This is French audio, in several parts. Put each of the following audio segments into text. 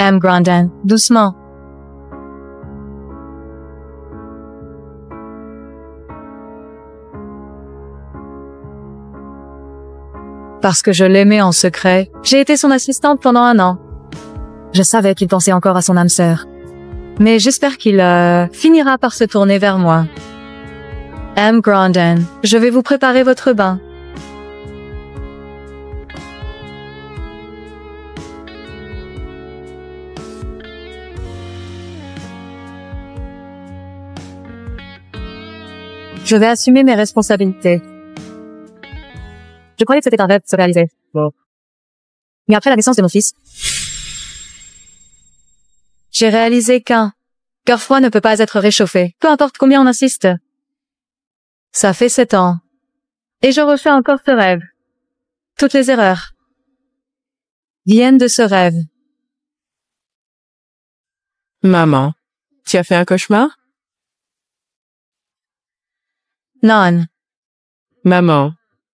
M. Grandin, doucement. Parce que je l'aimais en secret, j'ai été son assistante pendant 1 an. Je savais qu'il pensait encore à son âme sœur. Mais j'espère qu'il finira par se tourner vers moi. M. Grandin, je vais vous préparer votre bain. Je vais assumer mes responsabilités. Je croyais que c'était un rêve de se réaliser. Bon. Mais après la naissance de mon fils, j'ai réalisé qu'un cœur froid ne peut pas être réchauffé, peu importe combien on insiste. Ça fait 7 ans. Et je refais encore ce rêve. Toutes les erreurs viennent de ce rêve. Maman, tu as fait un cauchemar? Non. Maman,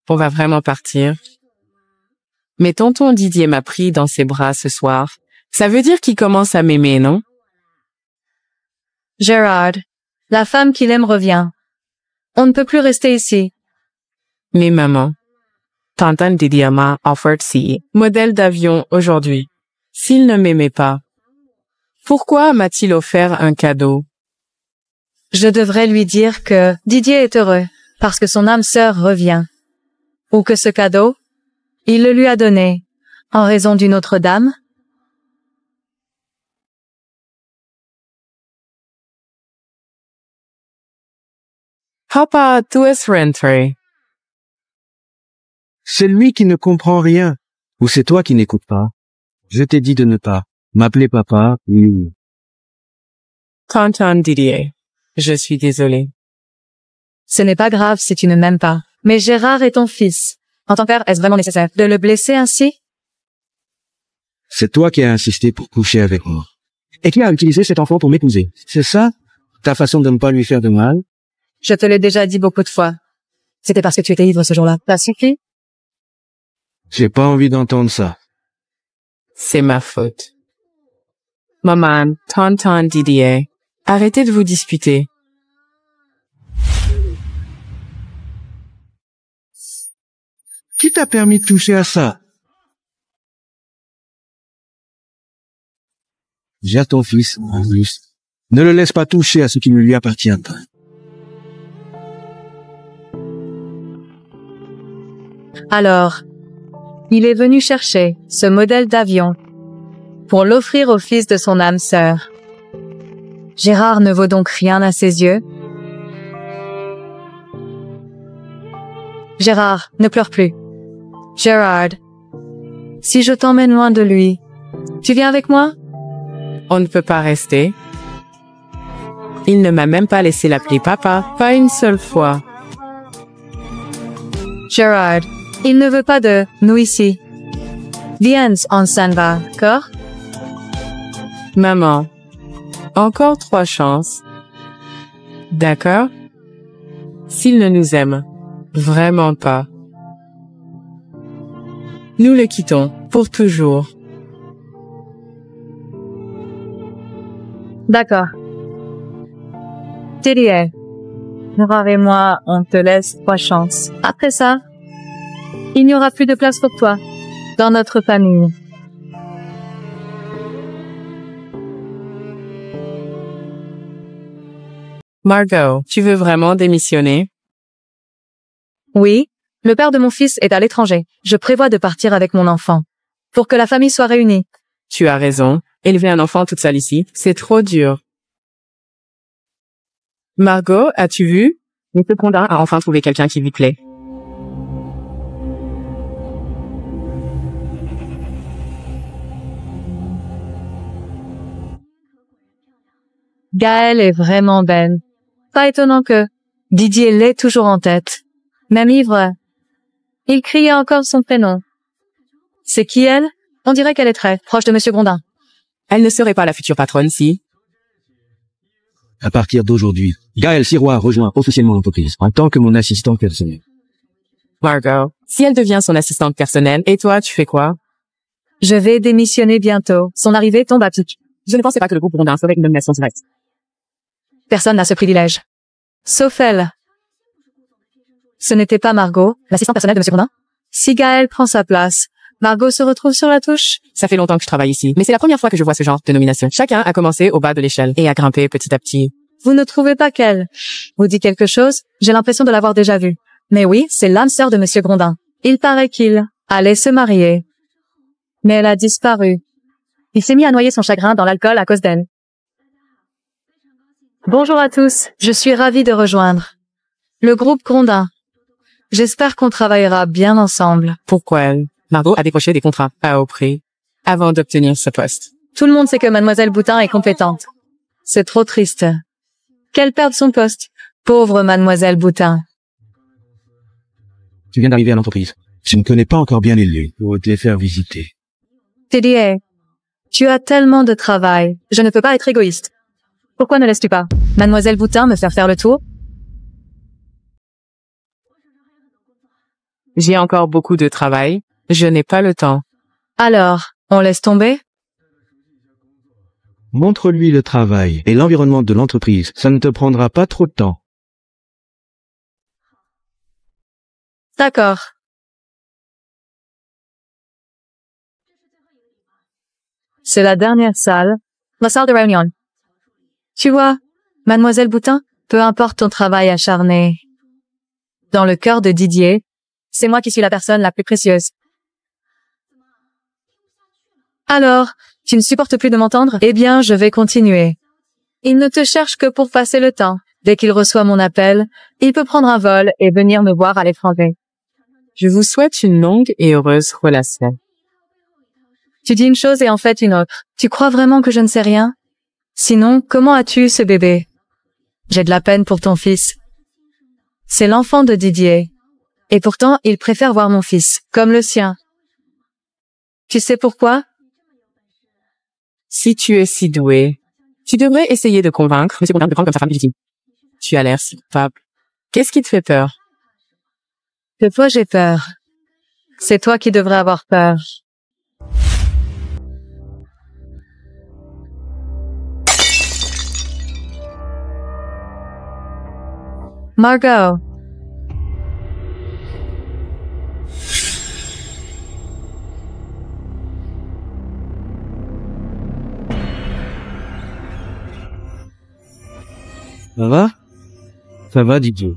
on va vraiment partir. Mais tonton Didier m'a pris dans ses bras ce soir. Ça veut dire qu'il commence à m'aimer, non? Gérard, la femme qu'il aime revient. On ne peut plus rester ici. Mais maman, tonton Didier m'a offert ce modèle d'avion aujourd'hui. S'il ne m'aimait pas, pourquoi m'a-t-il offert un cadeau? Je devrais lui dire que Didier est heureux parce que son âme sœur revient. Ou que ce cadeau, il le lui a donné en raison d'une autre dame? Papa, tu es rentré. C'est lui qui ne comprend rien. Ou c'est toi qui n'écoutes pas. Je t'ai dit de ne pas m'appeler papa. Tonton Didier, je suis désolée. Ce n'est pas grave si tu ne m'aimes pas. Mais Gérard est ton fils. En tant que père, est-ce vraiment nécessaire de le blesser ainsi? C'est toi qui as insisté pour coucher avec moi. Et qui a utilisé cet enfant pour m'épouser. C'est ça? Ta façon de ne pas lui faire de mal? Je te l'ai déjà dit beaucoup de fois. C'était parce que tu étais ivre ce jour-là. Ça suffit? J'ai pas envie d'entendre ça. C'est ma faute. Maman, tonton Didier, arrêtez de vous disputer. Qui t'a permis de toucher à ça? Gère ton fils, en plus. Ne le laisse pas toucher à ce qui ne lui appartient pas. Alors, il est venu chercher ce modèle d'avion pour l'offrir au fils de son âme sœur. Gérard ne vaut donc rien à ses yeux? Gérard, ne pleure plus. Gérard, si je t'emmène loin de lui, tu viens avec moi? On ne peut pas rester. Il ne m'a même pas laissé l'appeler papa, pas une seule fois. Gérard, il ne veut pas de nous ici. Viens, on s'en va, d'accord? Maman, encore 3 chances. D'accord? S'il ne nous aime vraiment pas, nous le quittons pour toujours. D'accord. Didier, Gérard et moi, on te laisse 3 chances. Après ça, il n'y aura plus de place pour toi dans notre famille. Margot, tu veux vraiment démissionner? Oui, le père de mon fils est à l'étranger. Je prévois de partir avec mon enfant pour que la famille soit réunie. Tu as raison. Élever un enfant toute seule ici, c'est trop dur. Margot, as-tu vu? Monsieur Grondin a enfin trouvé quelqu'un qui lui plaît. Gaëlle est vraiment belle. Pas étonnant que Didier l'ait toujours en tête. Même ivre, il criait encore son prénom. C'est qui elle? On dirait qu'elle est très proche de Monsieur Grondin. Elle ne serait pas la future patronne si... À partir d'aujourd'hui, Gaëlle Sirois rejoint officiellement l'entreprise en tant que mon assistant personnel. Margot, si elle devient son assistante personnelle, et toi, tu fais quoi? Je vais démissionner bientôt. Son arrivée tombe à pic. Je ne pensais pas que le groupe Grondin ferait une nomination directe. Personne n'a ce privilège. Sauf elle. Ce n'était pas Margot, l'assistante personnelle de Monsieur Grondin? Si Gaël prend sa place, Margot se retrouve sur la touche. Ça fait longtemps que je travaille ici, mais c'est la première fois que je vois ce genre de nomination. Chacun a commencé au bas de l'échelle et a grimpé petit à petit. Vous ne trouvez pas qu'elle vous dit quelque chose? J'ai l'impression de l'avoir déjà vue. Mais oui, c'est l'âme sœur de Monsieur Grondin. Il paraît qu'il allait se marier. Mais elle a disparu. Il s'est mis à noyer son chagrin dans l'alcool à cause d'elle. Bonjour à tous, je suis ravie de rejoindre le groupe Grondin. J'espère qu'on travaillera bien ensemble. Pourquoi elle? Margot a décroché des contrats à haut prix avant d'obtenir ce poste. Tout le monde sait que Mademoiselle Boutin est compétente. C'est trop triste. Qu'elle perde son poste. Pauvre Mademoiselle Boutin. Tu viens d'arriver à l'entreprise. Tu ne connais pas encore bien les lieux. Faut te les faire visiter. Teddy, tu as tellement de travail. Je ne peux pas être égoïste. Pourquoi ne laisses-tu pas Mademoiselle Boutin me faire le tour? J'ai encore beaucoup de travail. Je n'ai pas le temps. Alors, on laisse tomber? Montre-lui le travail et l'environnement de l'entreprise. Ça ne te prendra pas trop de temps. D'accord. C'est la dernière salle. La salle de réunion. Tu vois, Mademoiselle Boutin, peu importe ton travail acharné. Dans le cœur de Didier, c'est moi qui suis la personne la plus précieuse. Alors, tu ne supportes plus de m'entendre? Eh bien, je vais continuer. Il ne te cherche que pour passer le temps. Dès qu'il reçoit mon appel, il peut prendre un vol et venir me voir à l'étranger. Je vous souhaite une longue et heureuse relation. Tu dis une chose et en fait une autre. Tu crois vraiment que je ne sais rien? Sinon, comment as-tu eu ce bébé? J'ai de la peine pour ton fils. C'est l'enfant de Didier. Et pourtant, il préfère voir mon fils, comme le sien. Tu sais pourquoi? Si tu es si doué, tu devrais essayer de convaincre Monsieur Grondin de prendre comme sa femme légitime. Tu as l'air si coupable. Qu'est-ce qui te fait peur? De toi, j'ai peur. C'est toi qui devrais avoir peur. Margot. Ça va? Ça va, Didier.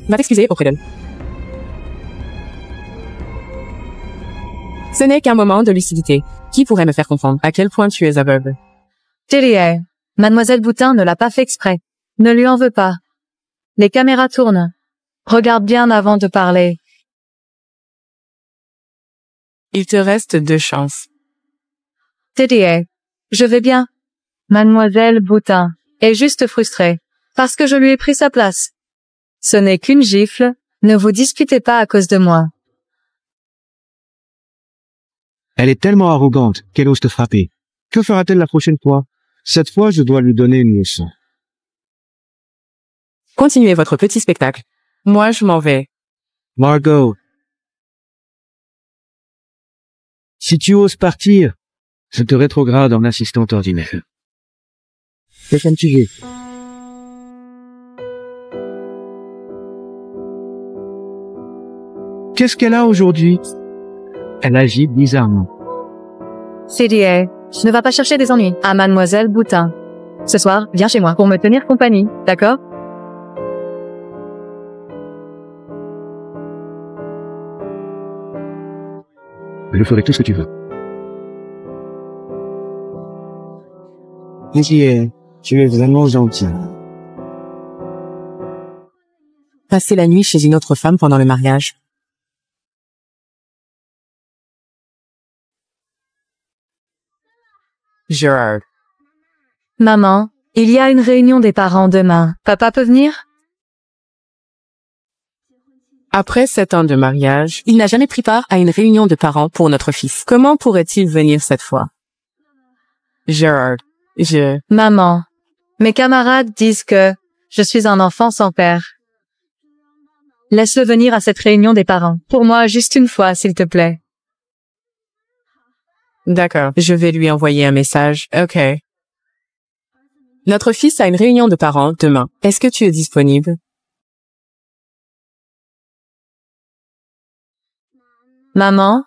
Va t'excuser auprès d'elle. Ce n'est qu'un moment de lucidité. Qui pourrait me faire comprendre à quel point tu es aveugle? Didier, Mademoiselle Boutin ne l'a pas fait exprès. Ne lui en veux pas. Les caméras tournent. Regarde bien avant de parler. Il te reste 2 chances. Didier, je vais bien. Mademoiselle Boutin est juste frustrée parce que je lui ai pris sa place. Ce n'est qu'une gifle. Ne vous disputez pas à cause de moi. Elle est tellement arrogante qu'elle ose te frapper. Que fera-t-elle la prochaine fois? Cette fois, je dois lui donner une leçon. Continuez votre petit spectacle. Moi, je m'en vais. Margot. Si tu oses partir, je te rétrograde en assistante ordinaire. C'est comme tu veux. Qu'est-ce qu'elle a aujourd'hui? Elle agit bizarrement. Didier, ne va pas chercher des ennuis à Mademoiselle Boutin. Ce soir, viens chez moi pour me tenir compagnie, d'accord? Je ferai tout ce que tu veux. Didier, tu es vraiment gentil. Passer la nuit chez une autre femme pendant le mariage. Gérard. Maman, il y a une réunion des parents demain. Papa peut venir? Après 7 ans de mariage, il n'a jamais pris part à une réunion de parents pour notre fils. Comment pourrait-il venir cette fois? Gérard. Maman, mes camarades disent que je suis un enfant sans père. Laisse-le venir à cette réunion des parents. Pour moi, juste une fois, s'il te plaît. D'accord, je vais lui envoyer un message. Ok. Notre fils a une réunion de parents demain. Est-ce que tu es disponible? Maman?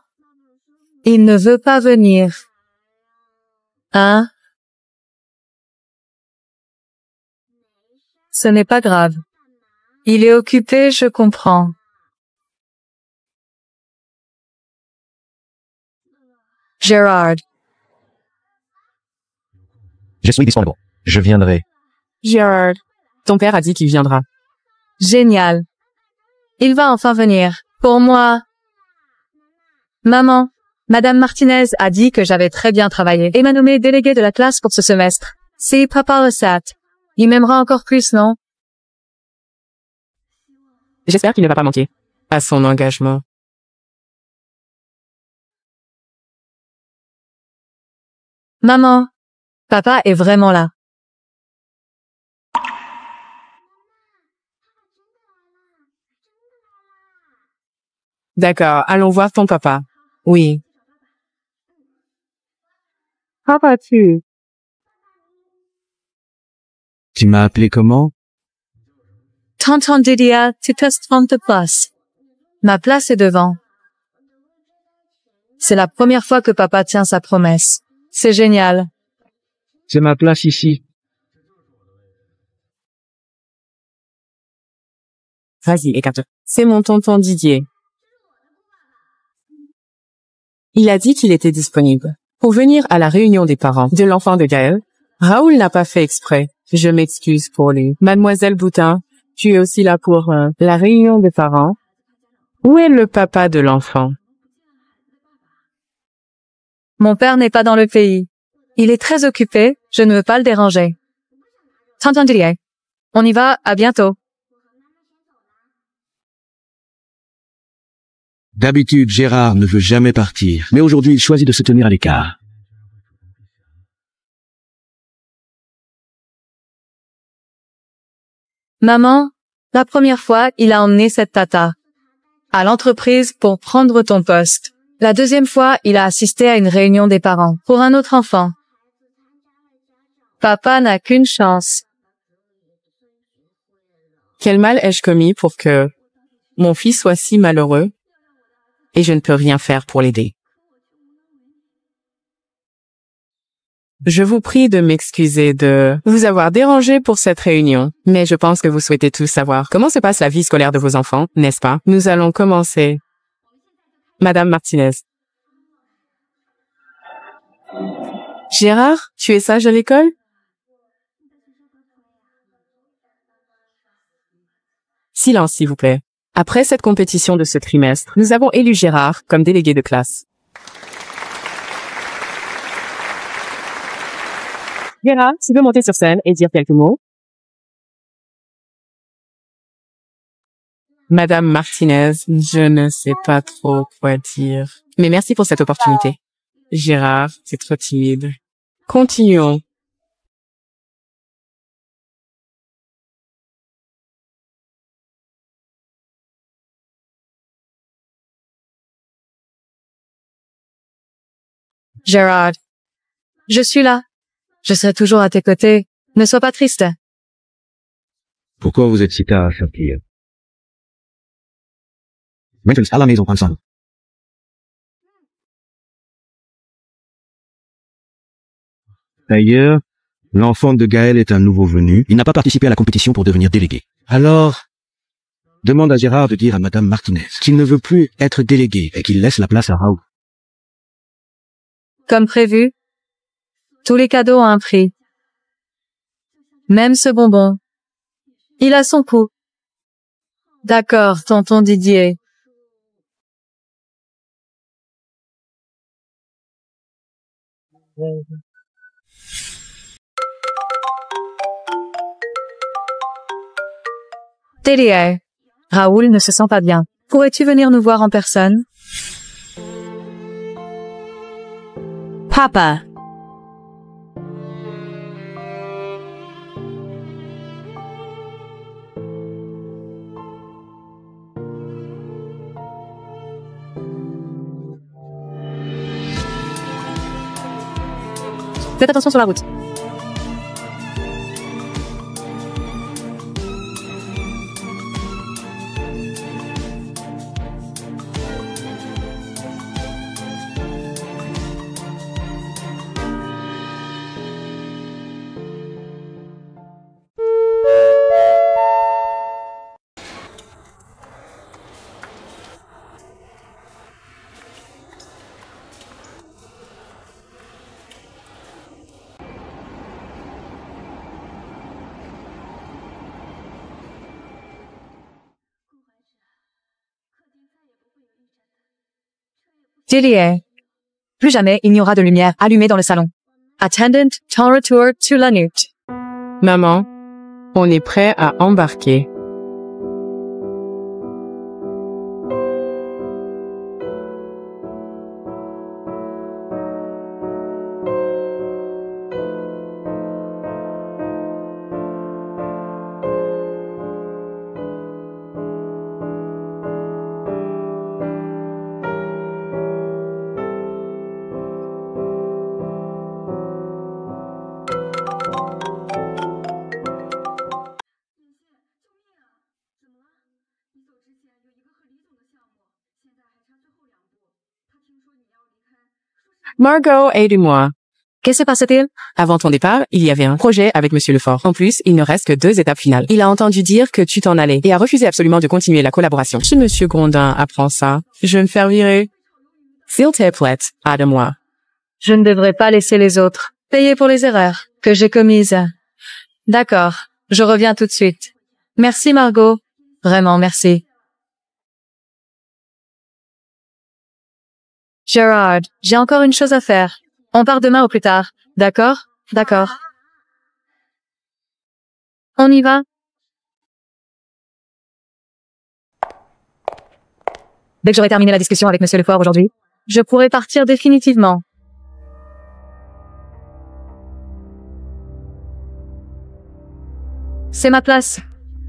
Il ne veut pas venir. Hein? Ce n'est pas grave. Il est occupé, je comprends. Gérard. Je suis disponible. Je viendrai. Gerard, ton père a dit qu'il viendra. Génial. Il va enfin venir. Pour moi. Maman, Madame Martinez a dit que j'avais très bien travaillé et m'a nommé déléguée de la classe pour ce semestre. C'est papa le sat. Il m'aimera encore plus, non? J'espère qu'il ne va pas manquer à son engagement. Maman, papa est vraiment là. D'accord, allons voir ton papa. Oui. Papa, tu m'as appelé comment? Tonton Didier, tu te trompes de place. Ma place est devant. C'est la première fois que papa tient sa promesse. C'est génial. C'est ma place ici. Vas-y, écarte. C'est mon tonton Didier. Il a dit qu'il était disponible pour venir à la réunion des parents de l'enfant de Gaël. Raoul n'a pas fait exprès. Je m'excuse pour lui. Mademoiselle Boutin, tu es aussi là pour la réunion des parents. Où est le papa de l'enfant? Mon père n'est pas dans le pays. Il est très occupé, je ne veux pas le déranger. Tonton Didier. On y va, à bientôt. D'habitude, Gérard ne veut jamais partir, mais aujourd'hui, il choisit de se tenir à l'écart. Maman, la première fois, il a emmené cette tata à l'entreprise pour prendre ton poste. La deuxième fois, il a assisté à une réunion des parents pour un autre enfant. Papa n'a qu'une chance. Quel mal ai-je commis pour que mon fils soit si malheureux et je ne peux rien faire pour l'aider? Je vous prie de m'excuser de vous avoir dérangé pour cette réunion, mais je pense que vous souhaitez tous savoir comment se passe la vie scolaire de vos enfants, n'est-ce pas? Nous allons commencer. Madame Martinez. Gérard, tu es sage à l'école? Silence, s'il vous plaît. Après cette compétition de ce trimestre, nous avons élu Gérard comme délégué de classe. Gérard, tu peux monter sur scène et dire quelques mots? Madame Martinez, je ne sais pas trop quoi dire. Mais merci pour cette opportunité. Gérard, c'est trop timide. Continuons. Gérard. Je suis là. Je serai toujours à tes côtés. Ne sois pas triste. Pourquoi vous êtes si tard à sortir? Maintenant, à la maison ensemble. D'ailleurs, l'enfant de Gaël est un nouveau venu. Il n'a pas participé à la compétition pour devenir délégué. Alors, demande à Gérard de dire à Madame Martinez qu'il ne veut plus être délégué et qu'il laisse la place à Raoul. Comme prévu. Tous les cadeaux ont un prix. Même ce bonbon. Il a son coût. D'accord, tonton Didier. Didier. Raoul ne se sent pas bien. Pourrais-tu venir nous voir en personne? Papa. Faites attention sur la route. Didier. Plus jamais il n'y aura de lumière allumée dans le salon. Attendant ton retour to la nuit. Maman, on est prêt à embarquer. Margot, aide-moi. Qu'est-ce qui se passe-t-il? Avant ton départ, il y avait un projet avec Monsieur Lefort. En plus, il ne reste que 2 étapes finales. Il a entendu dire que tu t'en allais et a refusé absolument de continuer la collaboration. Si Monsieur Grondin apprend ça, je vais me faire virer. S'il te plaît, aide-moi. Je ne devrais pas laisser les autres payer pour les erreurs que j'ai commises. D'accord, je reviens tout de suite. Merci Margot. Vraiment merci. Gerard, j'ai encore une chose à faire. On part demain au plus tard. D'accord? D'accord. On y va? Dès que j'aurai terminé la discussion avec Monsieur Lefort aujourd'hui, je pourrai partir définitivement. C'est ma place.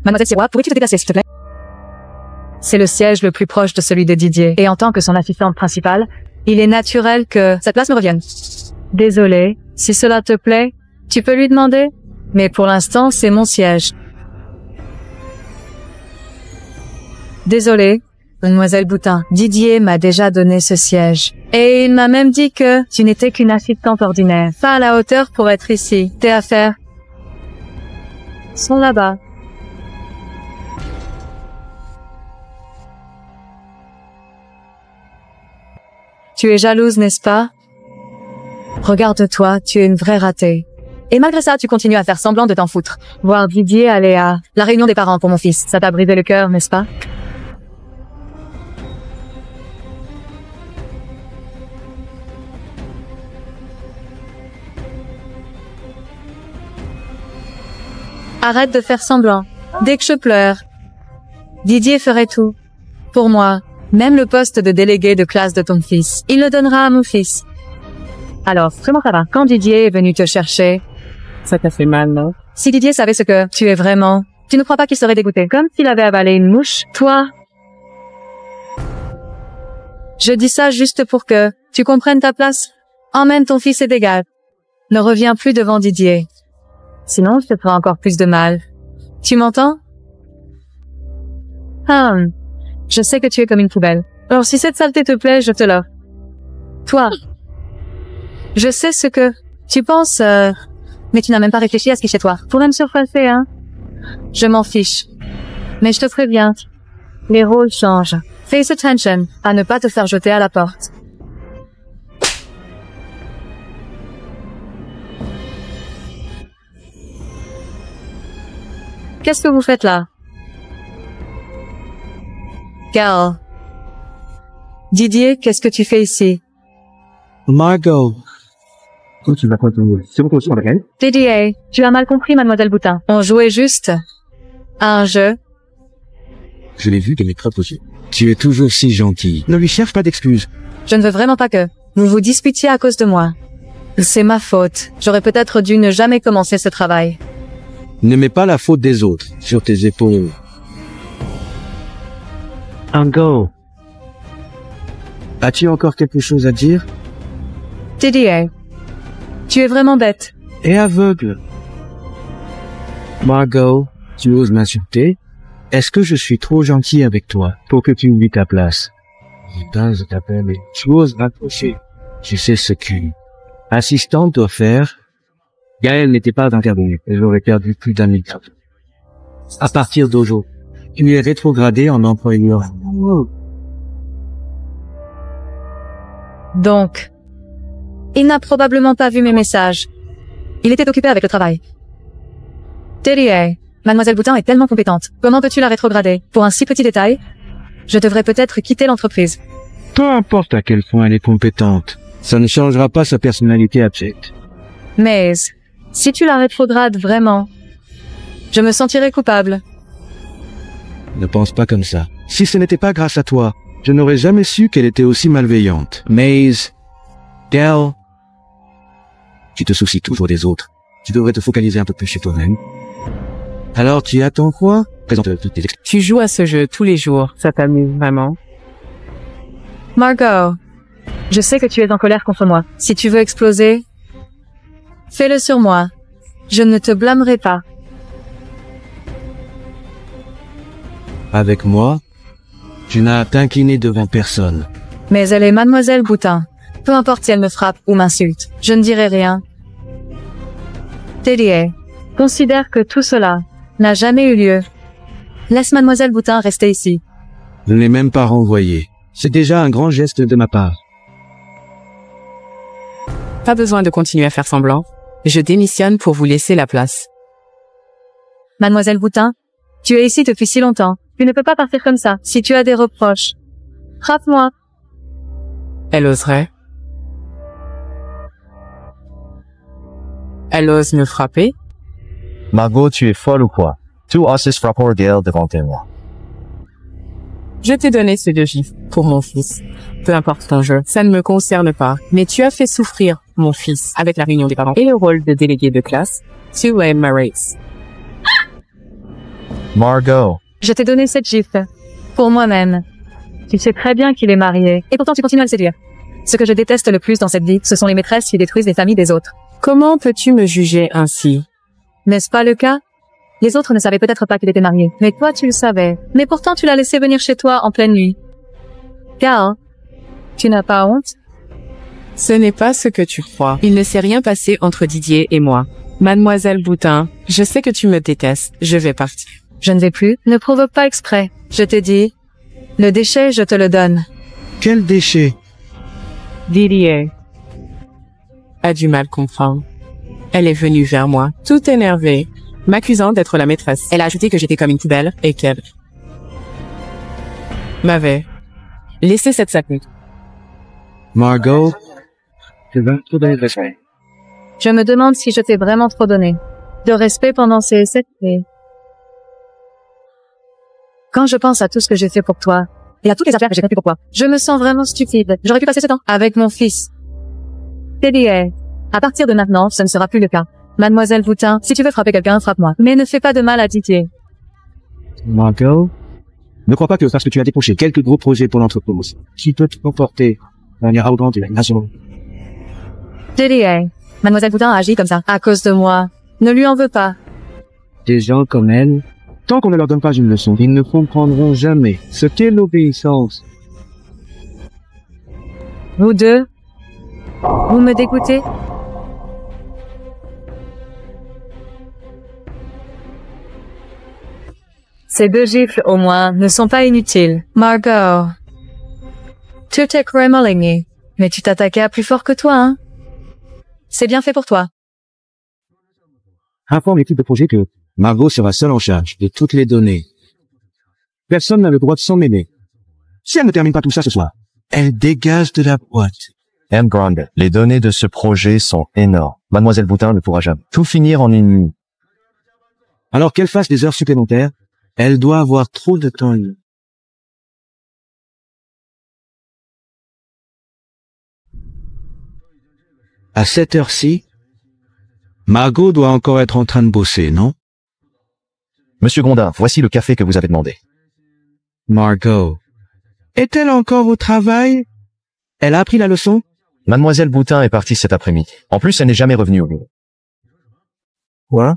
Mademoiselle Sirois, pourrais-tu te déplacer, s'il te plaît? C'est le siège le plus proche de celui de Didier. Et en tant que son assistante principale, il est naturel que cette place me revienne. Désolé, si cela te plaît, tu peux lui demander. Mais pour l'instant, c'est mon siège. Désolé, Mademoiselle Boutin. Didier m'a déjà donné ce siège. Et il m'a même dit que tu n'étais qu'une assistante ordinaire. Pas à la hauteur pour être ici. Tes affaires sont là-bas. Tu es jalouse, n'est-ce pas? Regarde-toi, tu es une vraie ratée. Et malgré ça, tu continues à faire semblant de t'en foutre. Voir Didier aller à la réunion des parents pour mon fils, ça t'a brisé le cœur, n'est-ce pas? Arrête de faire semblant. Dès que je pleure, Didier ferait tout. Pour moi, même le poste de délégué de classe de ton fils, il le donnera à mon fils. Alors, comment ça va? Quand Didier est venu te chercher, Ça t'a fait mal, non? si Didier savait ce que tu es vraiment, tu ne crois pas qu'il serait dégoûté? Comme s'il avait avalé une mouche, toi? Je dis ça juste pour que tu comprennes ta place. Emmène ton fils et dégage. Ne reviens plus devant Didier. Sinon, je te ferai encore plus de mal. Tu m'entends? Je sais que tu es comme une poubelle. Alors si cette saleté te plaît, je te l'offre. Toi. Je sais ce que tu penses, mais tu n'as même pas réfléchi à ce qui est chez toi. Pour me surpasser, hein? Je m'en fiche. Mais je te préviens, les rôles changent. Fais attention à ne pas te faire jeter à la porte. Qu'est-ce que vous faites là? Carl. Didier, qu'est-ce que tu fais ici? Margot. Quand tu vas continuer, c'est bon qu'on avec elle? Didier, tu as mal compris, Mademoiselle Boutin. On jouait juste à un jeu. Je l'ai vu de mes propres yeux. Tu es toujours si gentil. Ne lui cherche pas d'excuses. Je ne veux vraiment pas que vous vous disputiez à cause de moi. C'est ma faute. J'aurais peut-être dû ne jamais commencer ce travail. Ne mets pas la faute des autres sur tes épaules. Margot. As-tu encore quelque chose à dire? Didier, Tu es vraiment bête. Et aveugle. Margot, tu oses m'insulter? Est-ce que je suis trop gentil avec toi pour que tu oublies ta place? Putain, je t'appelle et tu oses m'approcher. Tu sais ce qu'une assistante doit faire? Gaël n'était pas intervenu et j'aurais perdu plus d'un milliard. À partir d'aujourd'hui, tu es rétrogradé en employeur. Donc, il n'a probablement pas vu mes messages. Il était occupé avec le travail. Tellier, Mademoiselle Boutin est tellement compétente. Comment peux-tu la rétrograder? Pour un si petit détail? Je devrais peut-être quitter l'entreprise. Peu importe à quel point elle est compétente, ça ne changera pas sa personnalité abjecte. Mais, si tu la rétrogrades vraiment, je me sentirais coupable. Ne pense pas comme ça. Si ce n'était pas grâce à toi, je n'aurais jamais su qu'elle était aussi malveillante. Maze, Dell, tu te soucies toujours des autres. Tu devrais te focaliser un peu plus sur toi-même. Alors tu attends quoi? Présente toutes tes excuses. Tu joues à ce jeu tous les jours. Ça t'amuse vraiment? Margot, je sais que tu es en colère contre moi. Si tu veux exploser, fais-le sur moi. Je ne te blâmerai pas. Avec moi, tu n'as à t'incliner devant personne. Mais elle est Mademoiselle Boutin. Peu importe si elle me frappe ou m'insulte, je ne dirai rien. Tellier, considère que tout cela n'a jamais eu lieu. Laisse Mademoiselle Boutin rester ici. Je ne l'ai même pas renvoyé. C'est déjà un grand geste de ma part. Pas besoin de continuer à faire semblant. Je démissionne pour vous laisser la place. Mademoiselle Boutin, tu es ici depuis si longtemps. Tu ne peux pas partir comme ça. Si tu as des reproches, frappe-moi. Elle oserait. Elle ose me frapper? Margot, tu es folle ou quoi? Tout Ossis frappeur Gaël devant témoin. Je t'ai donné ce 2 gifs pour mon fils. Peu importe ton jeu, ça ne me concerne pas. Mais tu as fait souffrir mon fils avec la réunion des parents et le rôle de délégué de classe. Tu es ma race. Margot, Je t'ai donné cette gifle. Pour moi-même. Tu sais très bien qu'il est marié. Et pourtant tu continues à le séduire. Ce que je déteste le plus dans cette vie, ce sont les maîtresses qui détruisent les familles des autres. Comment peux-tu me juger ainsi? N'est-ce pas le cas? Les autres ne savaient peut-être pas qu'il était marié. Mais toi tu le savais. Mais pourtant tu l'as laissé venir chez toi en pleine nuit. Car, tu n'as pas honte? Ce n'est pas ce que tu crois. Il ne s'est rien passé entre Didier et moi. Mademoiselle Boutin, je sais que tu me détestes. Je vais partir. Je ne vais plus. Ne provoque pas exprès. Je t'ai dit. Le déchet, je te le donne. Quel déchet! Didier a du mal comprendre. Elle est venue vers moi, toute énervée, m'accusant d'être la maîtresse. Elle a ajouté que j'étais comme une poubelle et qu'elle m'avait laissé cette sacoche. Margot, tu vas tout donner de respect. Je me demande si je t'ai vraiment trop donné de respect pendant ces 7 années. Quand je pense à tout ce que j'ai fait pour toi, et à toutes les affaires que j'ai faites pour toi, je me sens vraiment stupide. J'aurais pu passer ce temps avec mon fils. Tellier, à partir de maintenant, ce ne sera plus le cas. Mademoiselle Boutin, si tu veux frapper quelqu'un, frappe-moi. Mais ne fais pas de mal à Didier. Margot, ne crois pas que parce que tu as décroché quelques gros projets pour l'entreprise, qui peut te comporter de manière arrogante et nationale. Tellier, Mademoiselle Boutin a agi comme ça, à cause de moi. Ne lui en veux pas. Des gens comme elle, tant qu'on ne leur donne pas une leçon, ils ne comprendront jamais ce qu'est l'obéissance. Vous deux, vous me dégoûtez? Ces 2 gifles, au moins, ne sont pas inutiles. Margot, tu t'es crémoligné, mais tu t'attaquais à plus fort que toi, hein? C'est bien fait pour toi. Informe l'équipe de projet que Margot sera seule en charge de toutes les données. Personne n'a le droit de s'en mêler. Si elle ne termine pas tout ça ce soir, elle dégage de la boîte. M. Grande, les données de ce projet sont énormes. Mademoiselle Boutin ne pourra jamais tout finir en une nuit. Alors qu'elle fasse des heures supplémentaires, elle doit avoir trop de temps. À cette heure-ci, Margot doit encore être en train de bosser, non? Monsieur Grondin, voici le café que vous avez demandé. Margot, est-elle encore au travail? Elle a appris la leçon? Mademoiselle Boutin est partie cet après-midi. En plus, elle n'est jamais revenue au bureau. Quoi?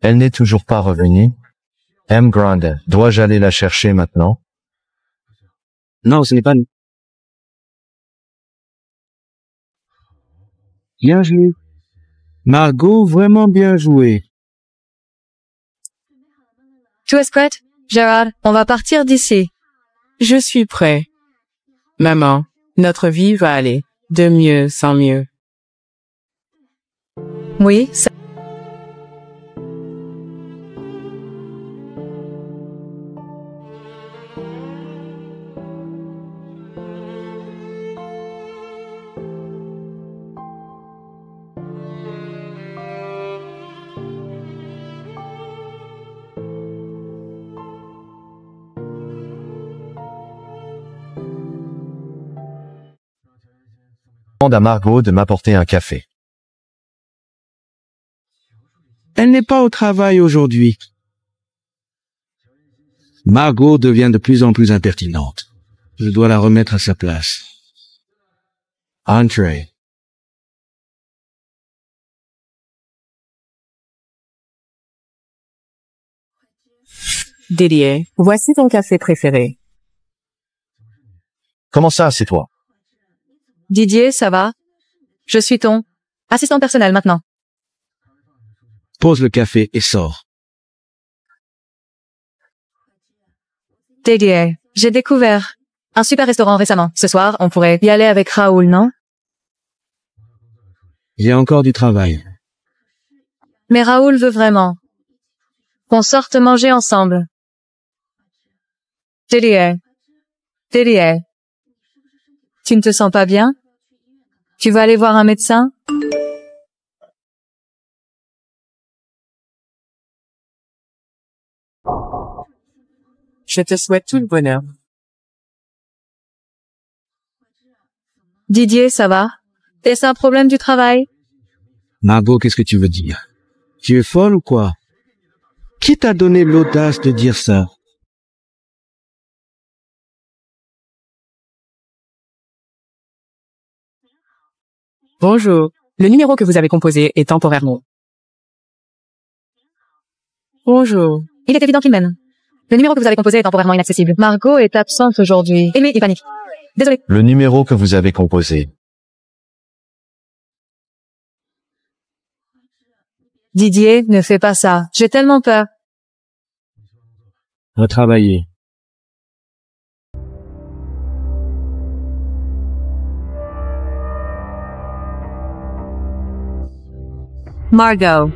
Elle n'est toujours pas revenue. M. Grande, dois-je aller la chercher maintenant? Non, ce n'est pas nous. Bien joué. Margot, vraiment bien joué. Tu es prête, Gérard? On va partir d'ici. Je suis prêt. Maman, notre vie va aller de mieux en mieux. Oui, ça... Demande à Margot de m'apporter un café. Elle n'est pas au travail aujourd'hui. Margot devient de plus en plus impertinente. Je dois la remettre à sa place. Entrez. Didier, voici ton café préféré. Comment ça, c'est toi? Didier, ça va? Je suis ton assistant personnel maintenant. Pose le café et sors. Didier, j'ai découvert un super restaurant récemment. Ce soir, on pourrait y aller avec Raoul, non? J'ai encore du travail. Mais Raoul veut vraiment qu'on sorte manger ensemble. Didier. Didier. Tu ne te sens pas bien? Tu vas aller voir un médecin? Je te souhaite tout le bonheur. Didier, ça va? Est-ce un problème du travail? Margot, qu'est-ce que tu veux dire? Tu es folle ou quoi? Qui t'a donné l'audace de dire ça? Bonjour. Le numéro que vous avez composé est temporairement. Bonjour. Il est évident qu'il mène. Le numéro que vous avez composé est temporairement inaccessible. Margot est absente aujourd'hui. Aimé, il panique. Désolé. Le numéro que vous avez composé. Didier, ne fais pas ça. J'ai tellement peur. Retravailler. Margot.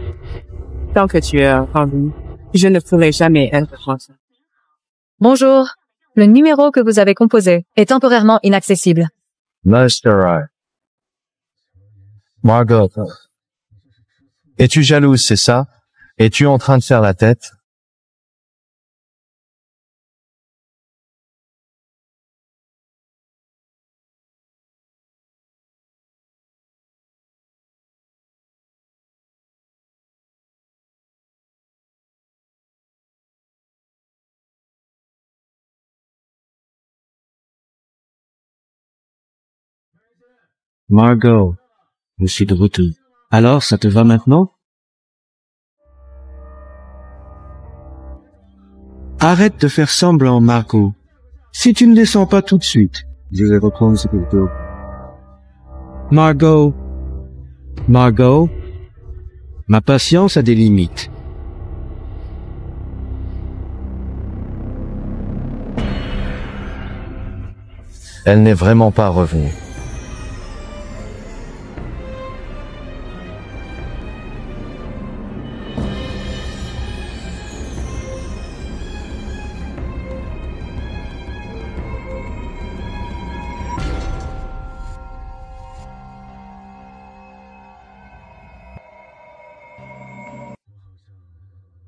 Tant que tu es en vie, je ne pourrai jamais être français. Bonjour. Le numéro que vous avez composé est temporairement inaccessible. Master. Margot. Es-tu jalouse, c'est ça? Es-tu en train de faire la tête? Margot, je suis de retour. Alors, ça te va maintenant? Arrête de faire semblant, Margot. Si tu ne descends pas tout de suite, je vais reprendre ce couteau. Margot. Margot. Ma patience a des limites. Elle n'est vraiment pas revenue.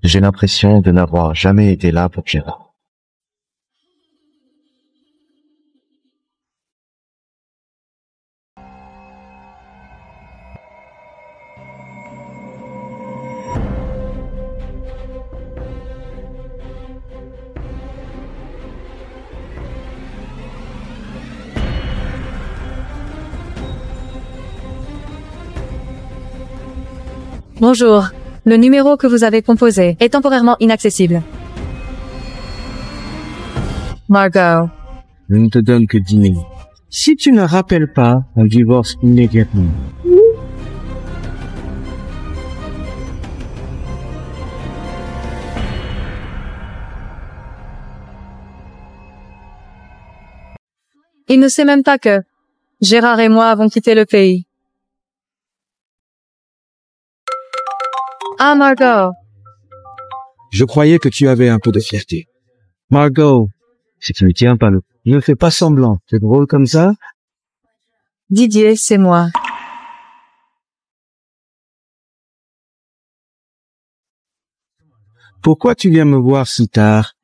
J'ai l'impression de n'avoir jamais été là pour Gérard. Bonjour. Le numéro que vous avez composé est temporairement inaccessible. Margot. Je ne te donne que 10 minutes. Si tu ne rappelles pas, on divorce immédiatement. Il ne sait même pas que Gérard et moi avons quitté le pays. Ah, Margot. Je croyais que tu avais un peu de fierté. Margot, si tu ne tiens pas le... Ne fais pas semblant. C'est drôle comme ça? Didier, c'est moi. Pourquoi tu viens me voir si tard?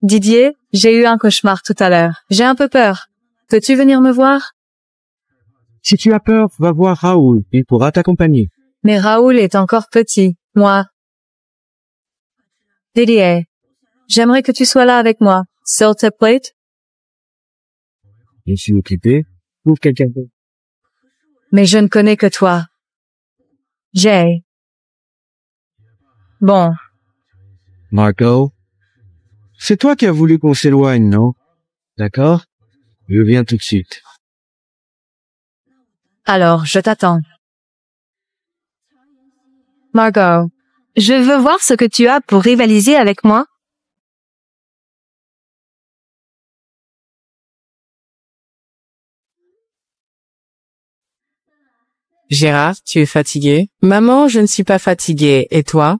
Didier, j'ai eu un cauchemar tout à l'heure. J'ai un peu peur. Peux-tu venir me voir? Si tu as peur, va voir Raoul. Il pourra t'accompagner. Mais Raoul est encore petit. Moi. Didier. J'aimerais que tu sois là avec moi. S'il te plaît? Je suis occupé. Trouve quelqu'un d'autre. Mais je ne connais que toi. Jay. Bon. Margot, c'est toi qui as voulu qu'on s'éloigne, non? D'accord? Je viens tout de suite. Alors, je t'attends. Margot. Je veux voir ce que tu as pour rivaliser avec moi. Gérard, tu es fatigué? Maman, je ne suis pas fatiguée. Et toi?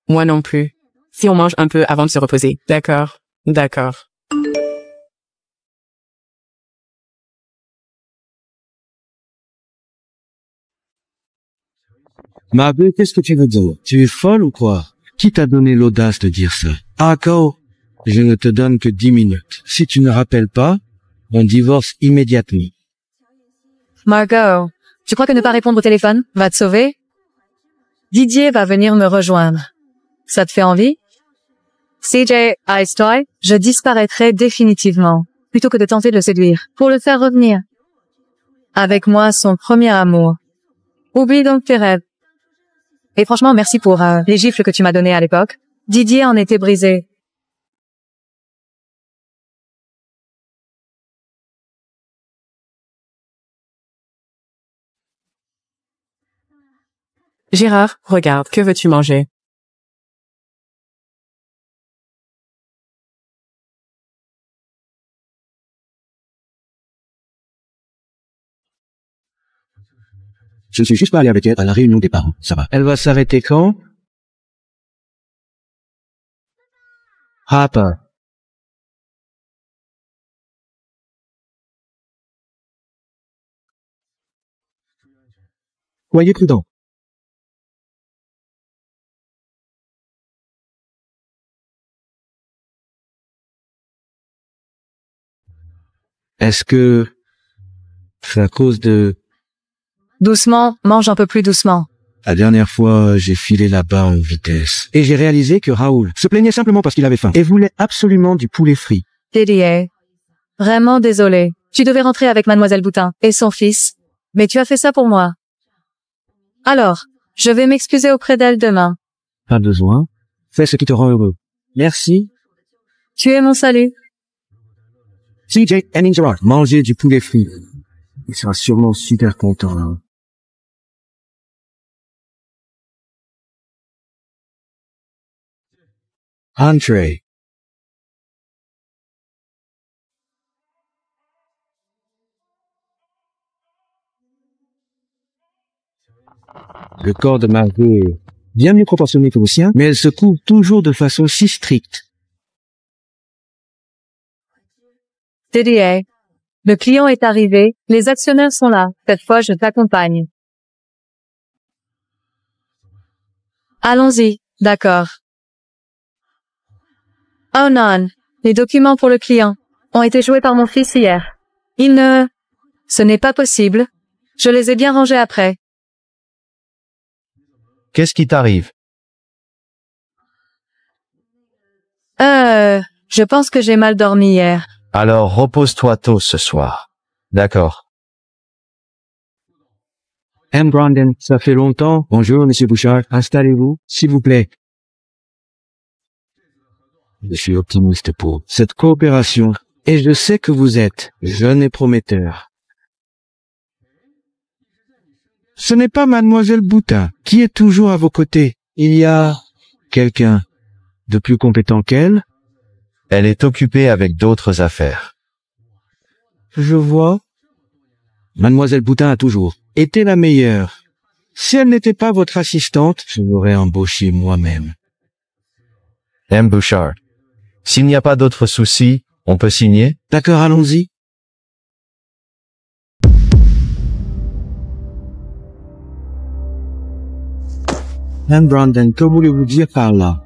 Moi non plus. Si on mange un peu avant de se reposer. D'accord. D'accord. Margot, qu'est-ce que tu veux dire? Tu es folle ou quoi? Qui t'a donné l'audace de dire ça? Margot, je ne te donne que 10 minutes. Si tu ne rappelles pas, on divorce immédiatement. Margot. Tu crois que ne pas répondre au téléphone va te sauver? Didier va venir me rejoindre. Ça te fait envie? CJ, Ice-Toy, je disparaîtrai définitivement, plutôt que de tenter de le séduire, pour le faire revenir. Avec moi, son premier amour. Oublie donc tes rêves. Et franchement, merci pour les gifles que tu m'as données à l'époque. Didier en était brisé. Gérard, regarde, que veux-tu manger? Je ne suis juste pas allé avec elle à la réunion des parents. Ça va. Elle va s'arrêter quand? Papa. Soyez prudent. Est-ce que c'est à cause de... Doucement, mange un peu plus doucement. La dernière fois, j'ai filé là-bas en vitesse. Et j'ai réalisé que Raoul se plaignait simplement parce qu'il avait faim. Et voulait absolument du poulet frit. Didier. Vraiment désolé. Tu devais rentrer avec Mademoiselle Boutin et son fils. Mais tu as fait ça pour moi. Alors, je vais m'excuser auprès d'elle demain. Pas besoin. Fais ce qui te rend heureux. Merci. Tu es mon salut. CJ Henning Gerard. Manger du poulet frit. Il sera sûrement super content, hein. Entree. Le corps de Margot est bien mieux proportionné que le sien, mais elle se couvre toujours de façon si stricte. Didier. Le client est arrivé, les actionnaires sont là. Cette fois, je t'accompagne. Allons-y, d'accord. Oh non, les documents pour le client ont été joués par mon fils hier. Ce n'est pas possible. Je les ai bien rangés après. Qu'est-ce qui t'arrive? Je pense que j'ai mal dormi hier. Alors repose-toi tôt ce soir. D'accord. M. Brandon, ça fait longtemps. Bonjour, Monsieur Bouchard. Installez-vous, s'il vous plaît. Je suis optimiste pour cette coopération et je sais que vous êtes jeune et prometteur. Ce n'est pas Mademoiselle Boutin qui est toujours à vos côtés. Il y a quelqu'un de plus compétent qu'elle. Elle est occupée avec d'autres affaires. Je vois. Mademoiselle Boutin a toujours été la meilleure. Si elle n'était pas votre assistante, je l'aurais embauchée moi-même. M. Bouchard. S'il n'y a pas d'autres soucis, on peut signer? D'accord, allons-y. M. Brandon, que voulez-vous dire par là?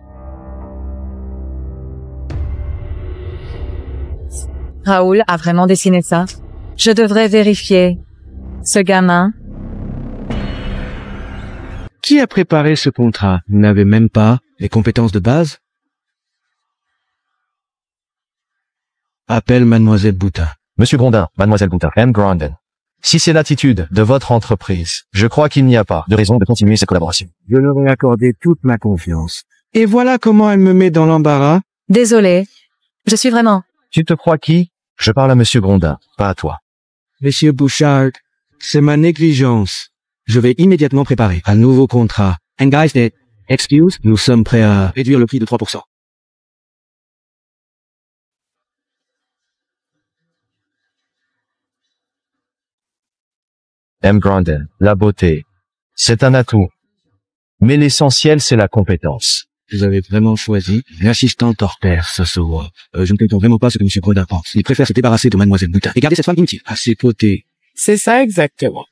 Raoul a vraiment dessiné ça. Je devrais vérifier. Ce gamin. Qui a préparé ce contrat? Vous n'avez même pas les compétences de base? Appelle Mademoiselle Boutin. Monsieur Grondin, Mademoiselle Boutin, M. Grondin. Si c'est l'attitude de votre entreprise, je crois qu'il n'y a pas de raison de continuer cette collaboration. Je leur ai accordé toute ma confiance. Et voilà comment elle me met dans l'embarras. Désolé. Je suis vraiment. Tu te crois qui? Je parle à Monsieur Grondin, pas à toi. Monsieur Bouchard, c'est ma négligence. Je vais immédiatement préparer un nouveau contrat. And guys, excuse, nous sommes prêts à réduire le prix de 3%. M. Grondin, la beauté. C'est un atout. Mais l'essentiel, c'est la compétence. Vous avez vraiment choisi l'assistante hors pair, ça se voit. Je ne comprends vraiment pas ce que M. Grondin pense. Il préfère se débarrasser de Mademoiselle Boutin et garder cette femme inutile à ses côtés. C'est ça exactement.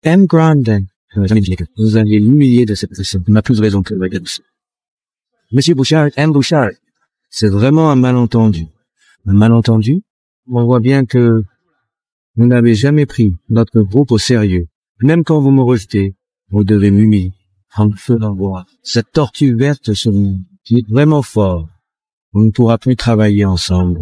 M. Grondin, je n'ai jamais dit que vous alliez l'humilier de cette façon. Il n'a plus de raison que de ça. Monsieur Bouchard, M. Bouchard, c'est vraiment un malentendu. Un malentendu? On voit bien que vous n'avez jamais pris notre groupe au sérieux. Même quand vous me rejetez, vous devez m'humilier en me faisant voir cette tortue verte sur nous, qui est vraiment fort. On ne pourra plus travailler ensemble.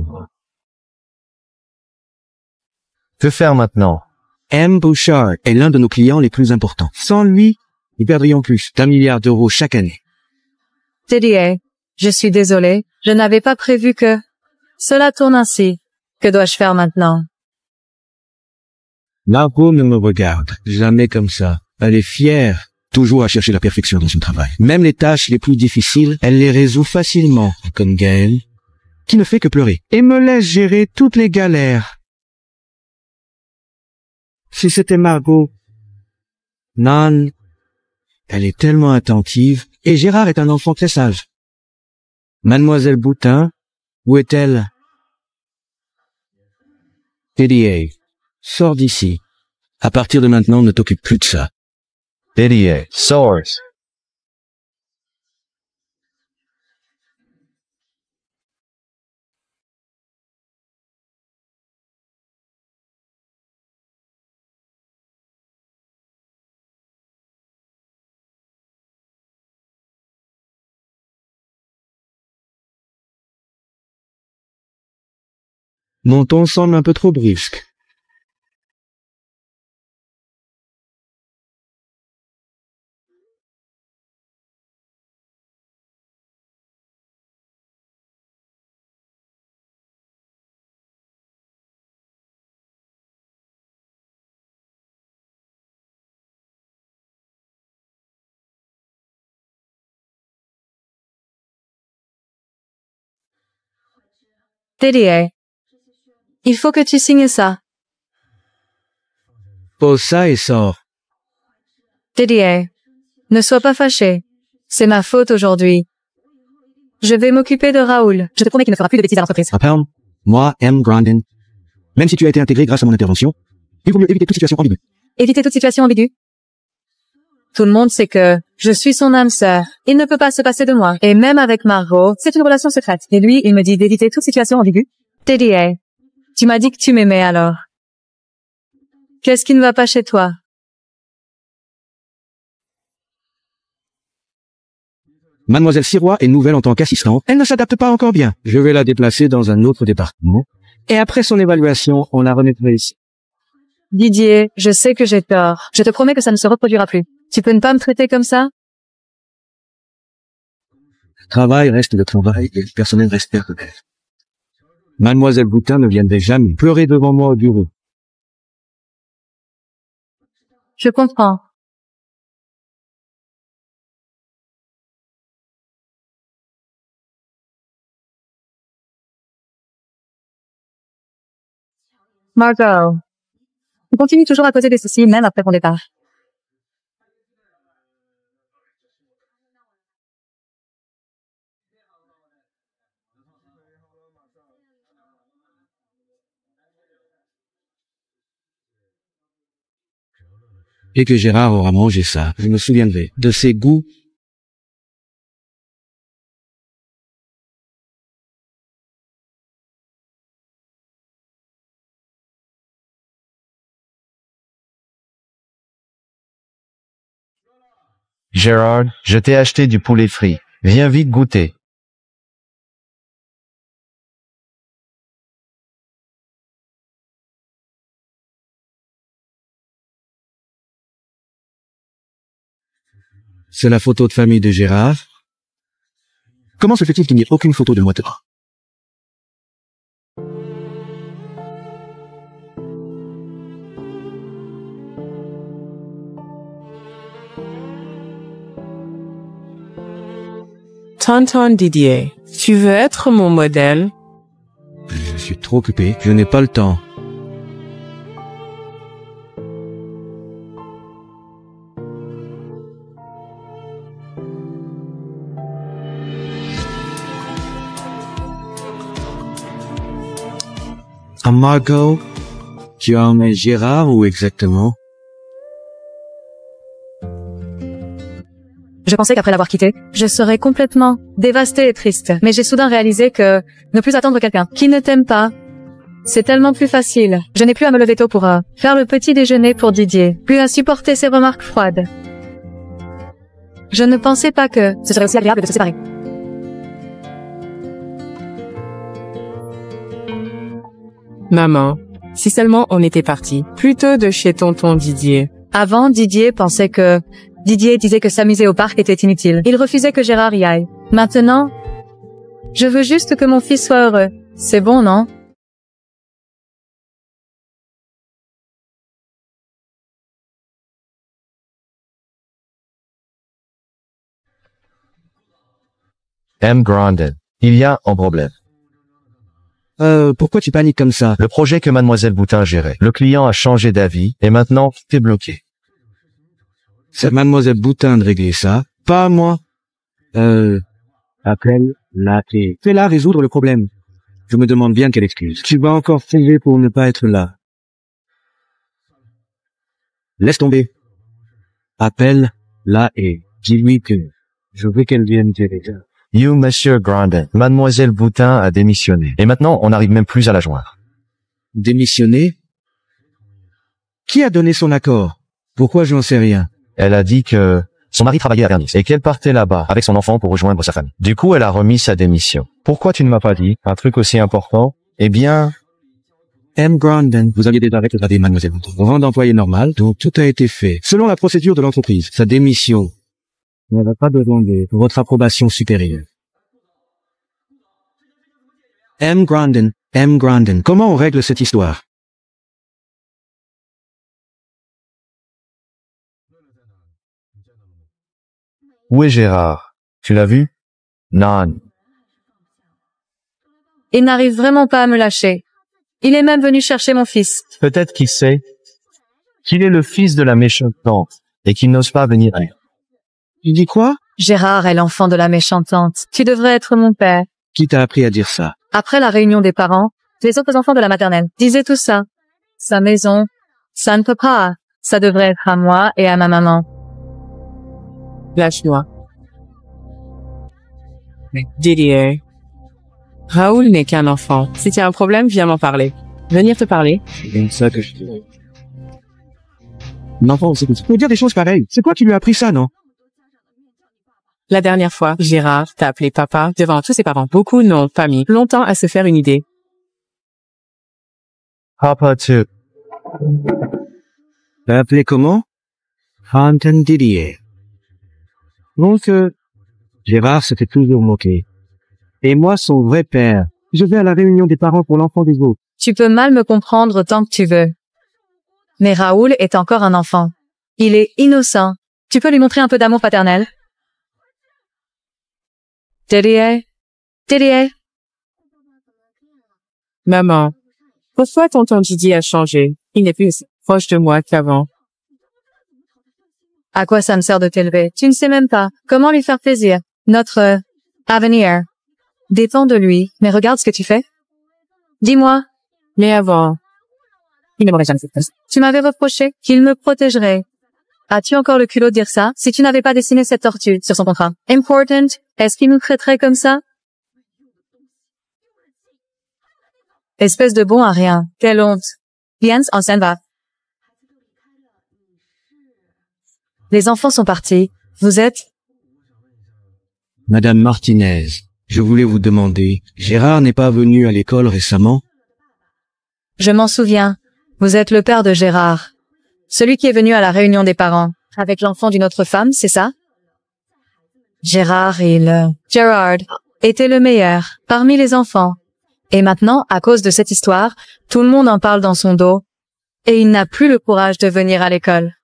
Que faire maintenant? M. Bouchard est l'un de nos clients les plus importants. Sans lui, nous perdrions plus d'1 milliard d'euros chaque année. Didier, je suis désolé. Je n'avais pas prévu que cela tourne ainsi. Que dois-je faire maintenant? Margot ne me regarde jamais comme ça. Elle est fière, toujours à chercher la perfection dans son travail. Même les tâches les plus difficiles, elle les résout facilement, comme Gaël, qui ne fait que pleurer, et me laisse gérer toutes les galères. Si c'était Margot, Nan, elle est tellement attentive, et Gérard est un enfant très sage. Mademoiselle Boutin, où est-elle? Didier, sors d'ici. À partir de maintenant, ne t'occupe plus de ça. Didier, source. Mon ton semble un peu trop brusque. Didier, il faut que tu signes ça. Pose ça et sors. Didier, ne sois pas fâché. C'est ma faute aujourd'hui. Je vais m'occuper de Raoul. Je te promets qu'il ne fera plus de bêtises à l'entreprise. Rappelle, moi, M. Grondin, même si tu as été intégré grâce à mon intervention, il vaut mieux éviter toute situation ambiguë. Éviter toute situation ambiguë. Tout le monde sait que je suis son âme sœur. Il ne peut pas se passer de moi. Et même avec Margot, c'est une relation secrète. Et lui, il me dit d'éviter toute situation ambiguë. Didier, tu m'as dit que tu m'aimais alors. Qu'est-ce qui ne va pas chez toi? Mademoiselle Sirois est nouvelle en tant qu'assistante. Elle ne s'adapte pas encore bien. Je vais la déplacer dans un autre département. Et après son évaluation, on la remettra ici. Didier, je sais que j'ai tort. Je te promets que ça ne se reproduira plus. Tu peux ne pas me traiter comme ça? Le travail reste le travail et le personnel reste personnel. Mademoiselle Boutin ne viendrait jamais pleurer devant moi au bureau. Je comprends. Margot. Tu continues toujours à causer des soucis même après ton départ. Et que Gérard aura mangé ça, je me souviendrai de ses goûts. Gérard, je t'ai acheté du poulet frit. Viens vite goûter. C'est la photo de famille de Gérard. Comment se fait-il qu'il n'y ait aucune photo de moi dehors? Tonton Didier, tu veux être mon modèle? Je suis trop occupé, je n'ai pas le temps. Ah, Margot, tu as emmené Gérard où exactement? Je pensais qu'après l'avoir quitté, je serais complètement dévastée et triste. Mais j'ai soudain réalisé que ne plus attendre quelqu'un qui ne t'aime pas, c'est tellement plus facile. Je n'ai plus à me lever tôt pour faire le petit déjeuner pour Didier, plus à supporter ses remarques froides. Je ne pensais pas que ce serait aussi agréable de se séparer. Maman, si seulement on était parti plutôt de chez tonton Didier. Avant, Didier disait que s'amuser au parc était inutile. Il refusait que Gérard y aille. Maintenant, je veux juste que mon fils soit heureux. C'est bon, non? M. Grandin. Il y a un problème. Pourquoi tu paniques comme ça? Le projet que Mademoiselle Boutin gérait. Le client a changé d'avis et maintenant, t'es bloqué. C'est Mademoiselle Boutin de régler ça, pas moi. Appelle la et fais-la résoudre le problème. Je me demande bien quelle excuse. Tu vas encore prier pour ne pas être là. Laisse tomber. Appelle la et dis-lui que je veux qu'elle vienne t'aider. You, Monsieur Grandin. Mademoiselle Boutin a démissionné. Et maintenant, on n'arrive même plus à la joindre. Démissionner? Qui a donné son accord? Pourquoi je n'en sais rien? Elle a dit que son mari travaillait à Vernis et qu'elle partait là-bas avec son enfant pour rejoindre sa famille. Du coup, elle a remis sa démission. Pourquoi tu ne m'as pas dit un truc aussi important? Eh bien, M. Grandin, vous aviez déjà rétrogradé Mademoiselle Boutin. Rang d'employé normal, donc tout a été fait. Selon la procédure de l'entreprise, sa démission n'avait pas besoin de votre approbation supérieure. M. Grandin, comment on règle cette histoire? où est Gérard? Tu l'as vu? Non. Il n'arrive vraiment pas à me lâcher. Il est même venu chercher mon fils. Peut-être qu'il sait qu'il est le fils de la méchante tante et qu'il n'ose pas venir. Tu dis quoi? Gérard est l'enfant de la méchante tante. Tu devrais être mon père. Qui t'a appris à dire ça? Après la réunion des parents, les autres enfants de la maternelle disaient tout ça. Sa maison, ça ne peut pas. Ça devrait être à moi et à ma maman. Lâche-moi. Didier. Raoul n'est qu'un enfant. Si tu as un problème, viens m'en parler. Venir te parler. C'est bien ça que je dis. L'enfant, c'est comme ça. Tu peux dire des choses pareilles. C'est quoi qui lui a appris ça, non? La dernière fois, Gérard t'a appelé papa devant tous ses parents. Beaucoup n'ont pas mis longtemps à se faire une idée. Papa too. T'as appelé comment? Fountain Didier. Donc, Gérard se fait toujours moquer. Et moi, son vrai père, je vais à la réunion des parents pour l'enfant des autres. Tu peux mal me comprendre tant que tu veux. Mais Raoul est encore un enfant. Il est innocent. Tu peux lui montrer un peu d'amour paternel? Didier? Didier? Maman, pourquoi tonton Didier a changé? Il n'est plus aussi proche de moi qu'avant. À quoi ça me sert de t'élever? Tu ne sais même pas comment lui faire plaisir. Notre avenir dépend de lui. Mais regarde ce que tu fais. Dis-moi. Mais avant, il ne m'aurait jamais fait ça. Tu m'avais reproché qu'il me protégerait. As-tu encore le culot de dire ça si tu n'avais pas dessiné cette tortue sur son contrat? Important. Est-ce qu'il nous traiterait comme ça? Espèce de bon à rien. Quelle honte. Jens, on s'en va. Les enfants sont partis. Vous êtes? Madame Martinez, je voulais vous demander, Gérard n'est pas venu à l'école récemment? Je m'en souviens. Vous êtes le père de Gérard. Celui qui est venu à la réunion des parents. Avec l'enfant d'une autre femme, c'est ça? Gérard était le meilleur parmi les enfants. Et maintenant, à cause de cette histoire, tout le monde en parle dans son dos. Et il n'a plus le courage de venir à l'école.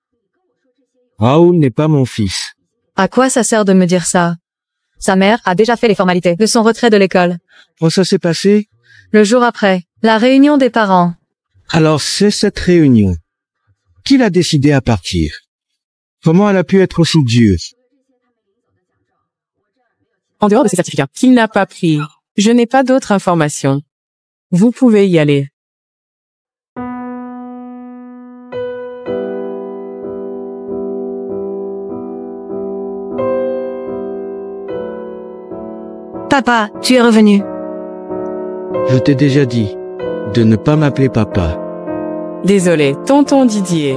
Raoul n'est pas mon fils. À quoi ça sert de me dire ça? Sa mère a déjà fait les formalités de son retrait de l'école. Quand ça s'est passé? Le jour après, la réunion des parents. Alors c'est cette réunion. Qui l'a décidé à partir? Comment elle a pu être aussi dure? En dehors de ces certificats qu'il n'a pas pris, je n'ai pas d'autres informations. Vous pouvez y aller. Papa, tu es revenu. Je t'ai déjà dit de ne pas m'appeler papa. Désolé, tonton Didier.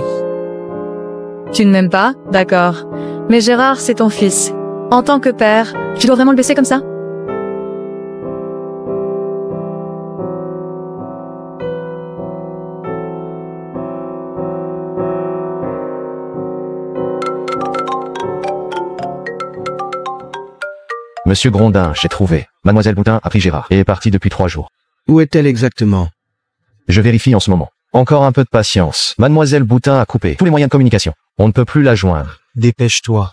Tu ne m'aimes pas? D'accord. Mais Gérard, c'est ton fils. En tant que père, tu dois vraiment le baisser comme ça? Monsieur Grondin, j'ai trouvé. Mademoiselle Boutin a pris Gérard et est partie depuis 3 jours. Où est-elle exactement? Je vérifie en ce moment. Encore un peu de patience. Mademoiselle Boutin a coupé tous les moyens de communication. On ne peut plus la joindre. Dépêche-toi.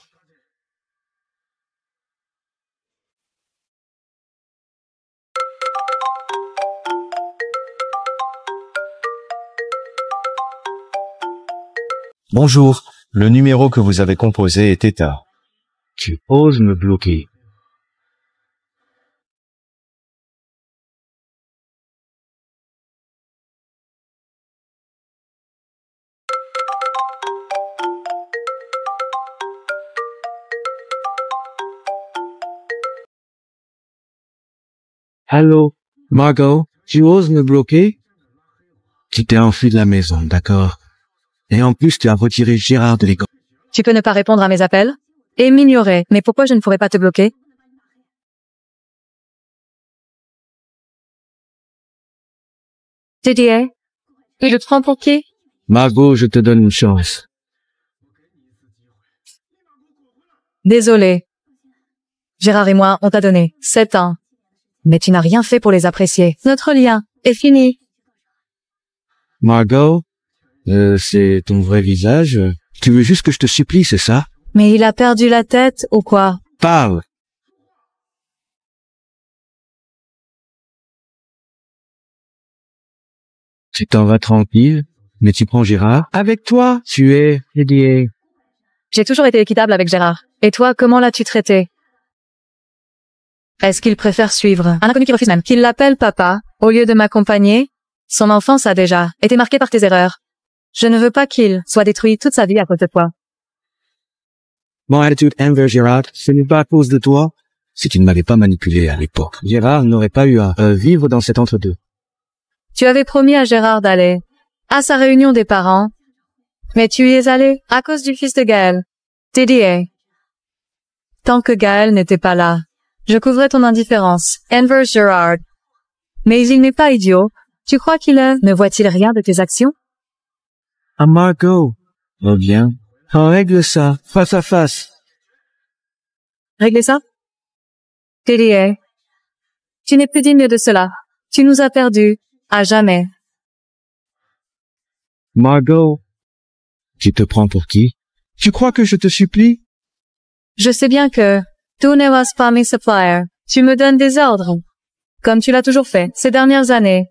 Bonjour. Le numéro que vous avez composé est éteint. Tu oses me bloquer. Allô, Margot, tu oses me bloquer? Tu t'es enfui de la maison, d'accord? Et en plus, tu as retiré Gérard de l'école. Tu peux ne pas répondre à mes appels? Et m'ignorer. Mais pourquoi je ne pourrais pas te bloquer? Didier? Il le prend pour qui? Margot, je te donne une chance. Désolé. Gérard et moi, on t'a donné 7 ans. Mais tu n'as rien fait pour les apprécier. Notre lien est fini. Margot, c'est ton vrai visage? Tu veux juste que je te supplie, c'est ça? Mais il a perdu la tête, ou quoi? Parle! Tu t'en vas tranquille, mais tu prends Gérard? Avec toi? Tu es Didier. J'ai toujours été équitable avec Gérard. Et toi, comment l'as-tu traité? Est-ce qu'il préfère suivre un inconnu qui refuse même qu'il l'appelle papa, au lieu de m'accompagner? Son enfance a déjà été marquée par tes erreurs. Je ne veux pas qu'il soit détruit toute sa vie à cause de toi. Mon attitude envers Gérard, ce n'est pas à cause de toi. Si tu ne m'avais pas manipulé à l'époque, Gérard n'aurait pas eu à vivre dans cet entre-deux. Tu avais promis à Gérard d'aller à sa réunion des parents. Mais tu y es allé à cause du fils de Gaël. Didier. Tant que Gaël n'était pas là, je couvrais ton indifférence envers Gérard. Mais il n'est pas idiot. Tu crois qu'il ne voit-il rien de tes actions? Ah Margot, Reviens. On règle ça, face à face. Régler ça? Didier, tu n'es plus digne de cela. Tu nous as perdus, à jamais. Margot, tu te prends pour qui? Tu crois que je te supplie? Je sais bien que tu n'es pas mes suppliers. Tu me donnes des ordres. Comme tu l'as toujours fait ces dernières années.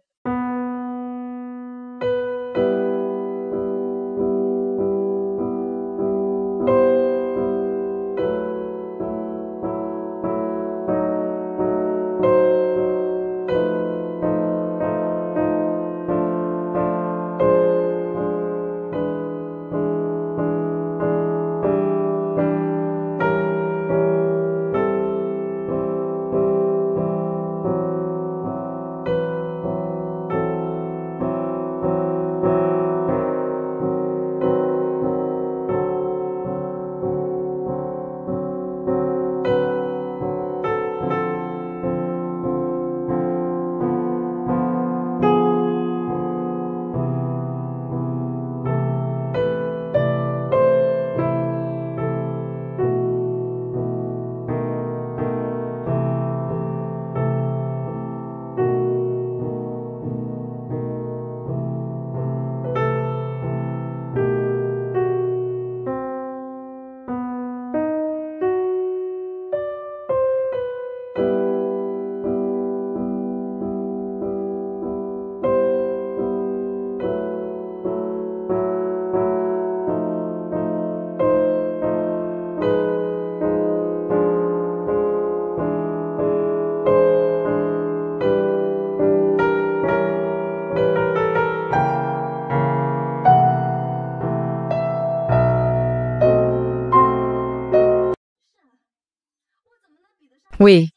Oui.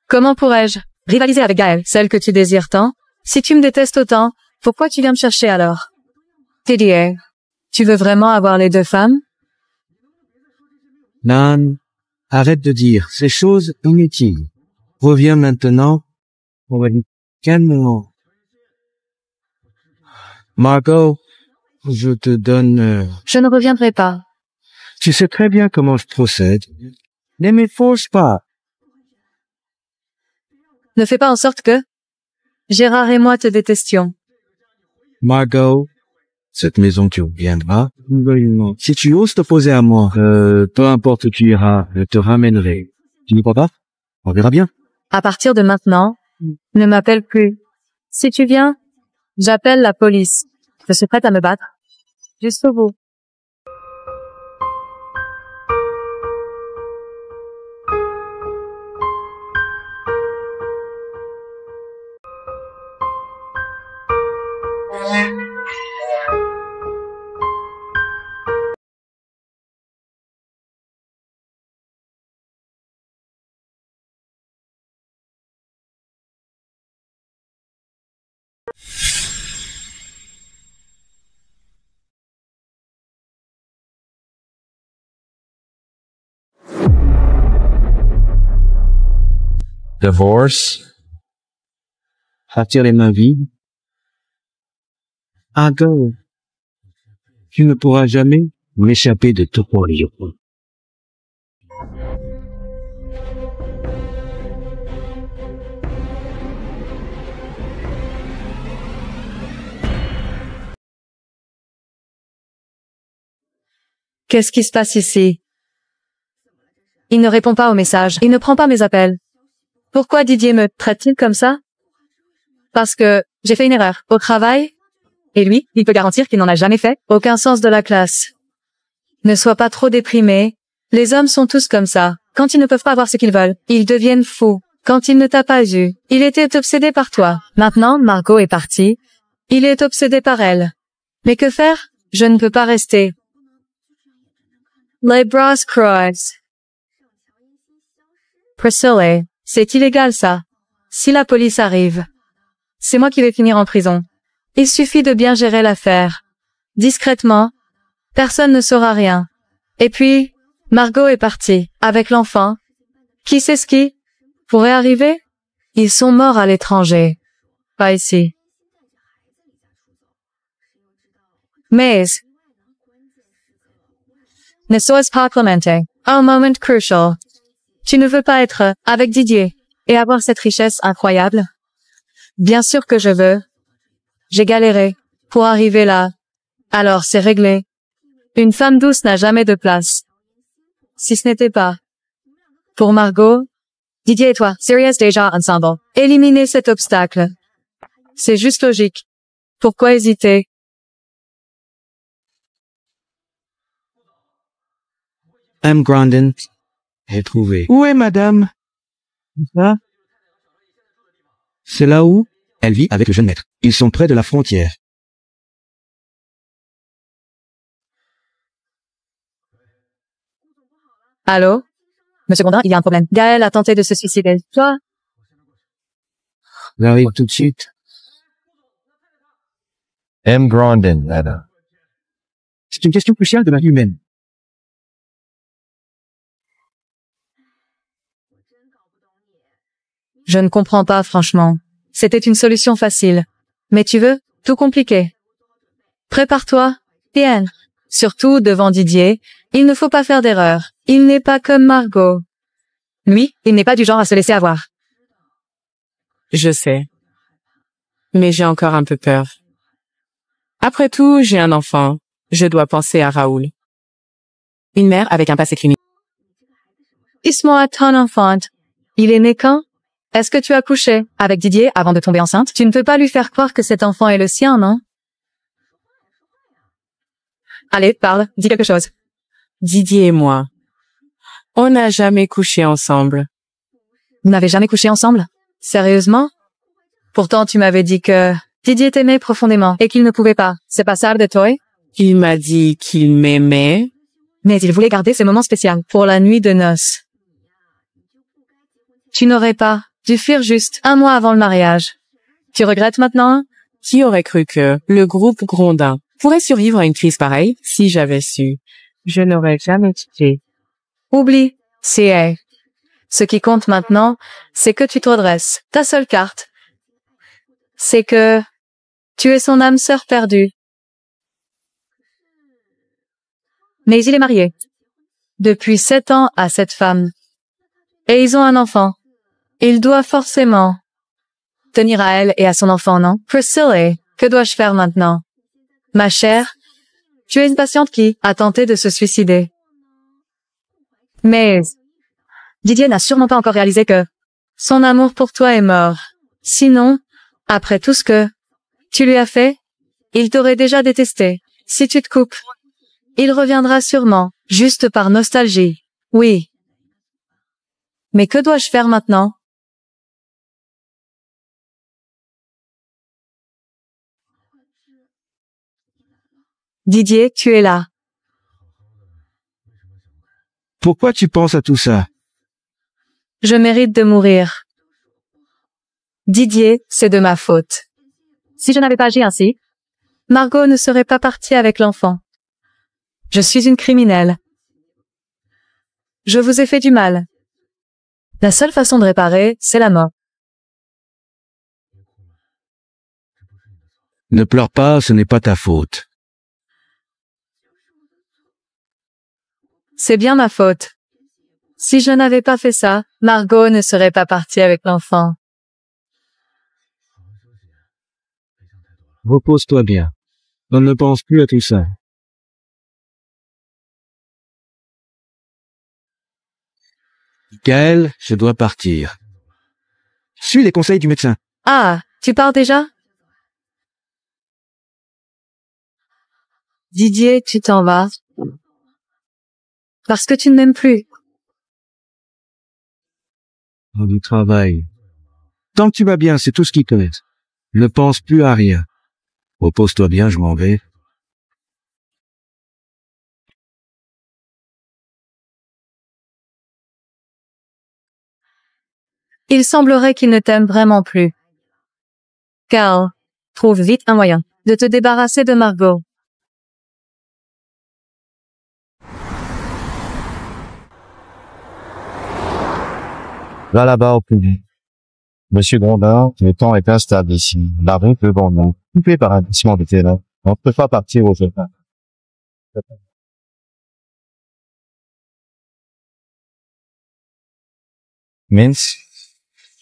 Comment pourrais-je rivaliser avec Gaël, celle que tu désires tant? Si tu me détestes autant, pourquoi tu viens me chercher alors? Didier, tu veux vraiment avoir les deux femmes? Nan, arrête de dire ces choses inutiles. Reviens maintenant. On va dire calmement. Margot, je te donne... Je ne reviendrai pas. Tu sais très bien comment je procède. Ne me force pas. Ne fais pas en sorte que Gérard et moi te détestions. Margot, cette maison tu reviendras. Si tu oses t'opposer à moi, peu importe où tu iras, je te ramènerai. Tu n'y crois pas? On verra bien. À partir de maintenant, ne m'appelle plus. Si tu viens, j'appelle la police. Je suis prête à me battre. Jusqu'au bout. Divorce. Attire les mains vides. Margot, tu ne pourras jamais m'échapper de tout rire. Qu'est-ce qui se passe ici? Il ne répond pas aux messages. Il ne prend pas mes appels. Pourquoi Didier me traite-t-il comme ça? Parce que j'ai fait une erreur au travail. Et lui, il peut garantir qu'il n'en a jamais fait. Aucun sens de la classe. Ne sois pas trop déprimé. Les hommes sont tous comme ça. Quand ils ne peuvent pas avoir ce qu'ils veulent, ils deviennent fous. Quand il ne t'a pas eu, il était obsédé par toi. Maintenant, Margot est partie. Il est obsédé par elle. Mais que faire? Je ne peux pas rester. Les bras croisés. Priscilla, c'est illégal ça. Si la police arrive, c'est moi qui vais finir en prison. Il suffit de bien gérer l'affaire. Discrètement. Personne ne saura rien. Et puis, Margot est partie, avec l'enfant. Qui sait ce qui pourrait arriver? Ils sont morts à l'étranger. Pas ici. Mais, Ne sois pas Clemente. Un moment crucial. Tu ne veux pas être avec Didier et avoir cette richesse incroyable? Bien sûr que je veux. J'ai galéré pour arriver là. Alors c'est réglé. Une femme douce n'a jamais de place. Si ce n'était pas pour Margot, Didier et toi, seriez déjà ensemble. Éliminez cet obstacle. C'est juste logique. Pourquoi hésiter? M. Grandin est trouvé. Où est madame? Ça? C'est là où elle vit avec le jeune maître. Ils sont près de la frontière. Allô? Monsieur Grondin, il y a un problème. Gaël a tenté de se suicider. Toi? J'arrive tout de suite. M. Grandin, madame. C'est une question cruciale de la vie humaine. Je ne comprends pas, franchement. C'était une solution facile. Mais tu veux tout compliquer. Prépare-toi. Bien. Surtout devant Didier, il ne faut pas faire d'erreur. Il n'est pas comme Margot. Lui, il n'est pas du genre à se laisser avoir. Je sais. Mais j'ai encore un peu peur. Après tout, j'ai un enfant. Je dois penser à Raoul. Une mère avec un passé criminel. Dis-moi ton enfant. Il est né quand? Est-ce que tu as couché avec Didier avant de tomber enceinte? Tu ne peux pas lui faire croire que cet enfant est le sien, non? Allez, parle, dis quelque chose. Didier et moi. On n'a jamais couché ensemble. Vous n'avez jamais couché ensemble? Sérieusement? Pourtant, tu m'avais dit que Didier t'aimait profondément et qu'il ne pouvait pas. C'est pas ça de toi? Il m'a dit qu'il m'aimait. Mais il voulait garder ces moments spéciaux pour la nuit de noces. Tu n'aurais pas dû fuir juste un mois avant le mariage. Tu regrettes maintenant? Qui aurait cru que le groupe Grondin pourrait survivre à une crise pareille? Si j'avais su, je n'aurais jamais quitté. Oublie, c'est ce qui compte maintenant, c'est que tu te redresses. Ta seule carte, c'est que tu es son âme sœur perdue. Mais il est marié depuis 7 ans à cette femme. Et ils ont un enfant. Il doit forcément tenir à elle et à son enfant, non? Priscilla, que dois-je faire maintenant? Ma chère, tu es une patiente qui a tenté de se suicider. Mais Didier n'a sûrement pas encore réalisé que son amour pour toi est mort. Sinon, après tout ce que tu lui as fait, il t'aurait déjà détesté. Si tu te coupes, il reviendra sûrement, juste par nostalgie. Oui. Mais que dois-je faire maintenant? Didier, tu es là. Pourquoi tu penses à tout ça? Je mérite de mourir. Didier, c'est de ma faute. Si je n'avais pas agi ainsi, Margot ne serait pas partie avec l'enfant. Je suis une criminelle. Je vous ai fait du mal. La seule façon de réparer, c'est la mort. Ne pleure pas, ce n'est pas ta faute. C'est bien ma faute. Si je n'avais pas fait ça, Margot ne serait pas partie avec l'enfant. Repose-toi bien. On ne pense plus à tout ça. Gaël, je dois partir. Suis les conseils du médecin. Ah, tu pars déjà? Didier, tu t'en vas. Parce que tu ne m'aimes plus. On du travail. Tant que tu vas bien, c'est tout ce qui compte. Ne pense plus à rien. Repose-toi bien, je m'en vais. Il semblerait qu'il ne t'aime vraiment plus. Carl, trouve vite un moyen de te débarrasser de Margot. Va là-bas au plus vite. Monsieur Grondin, le temps est instable ici. La route devant nous, coupée par un glissement de terrain. On ne peut pas partir au jardin. Mince.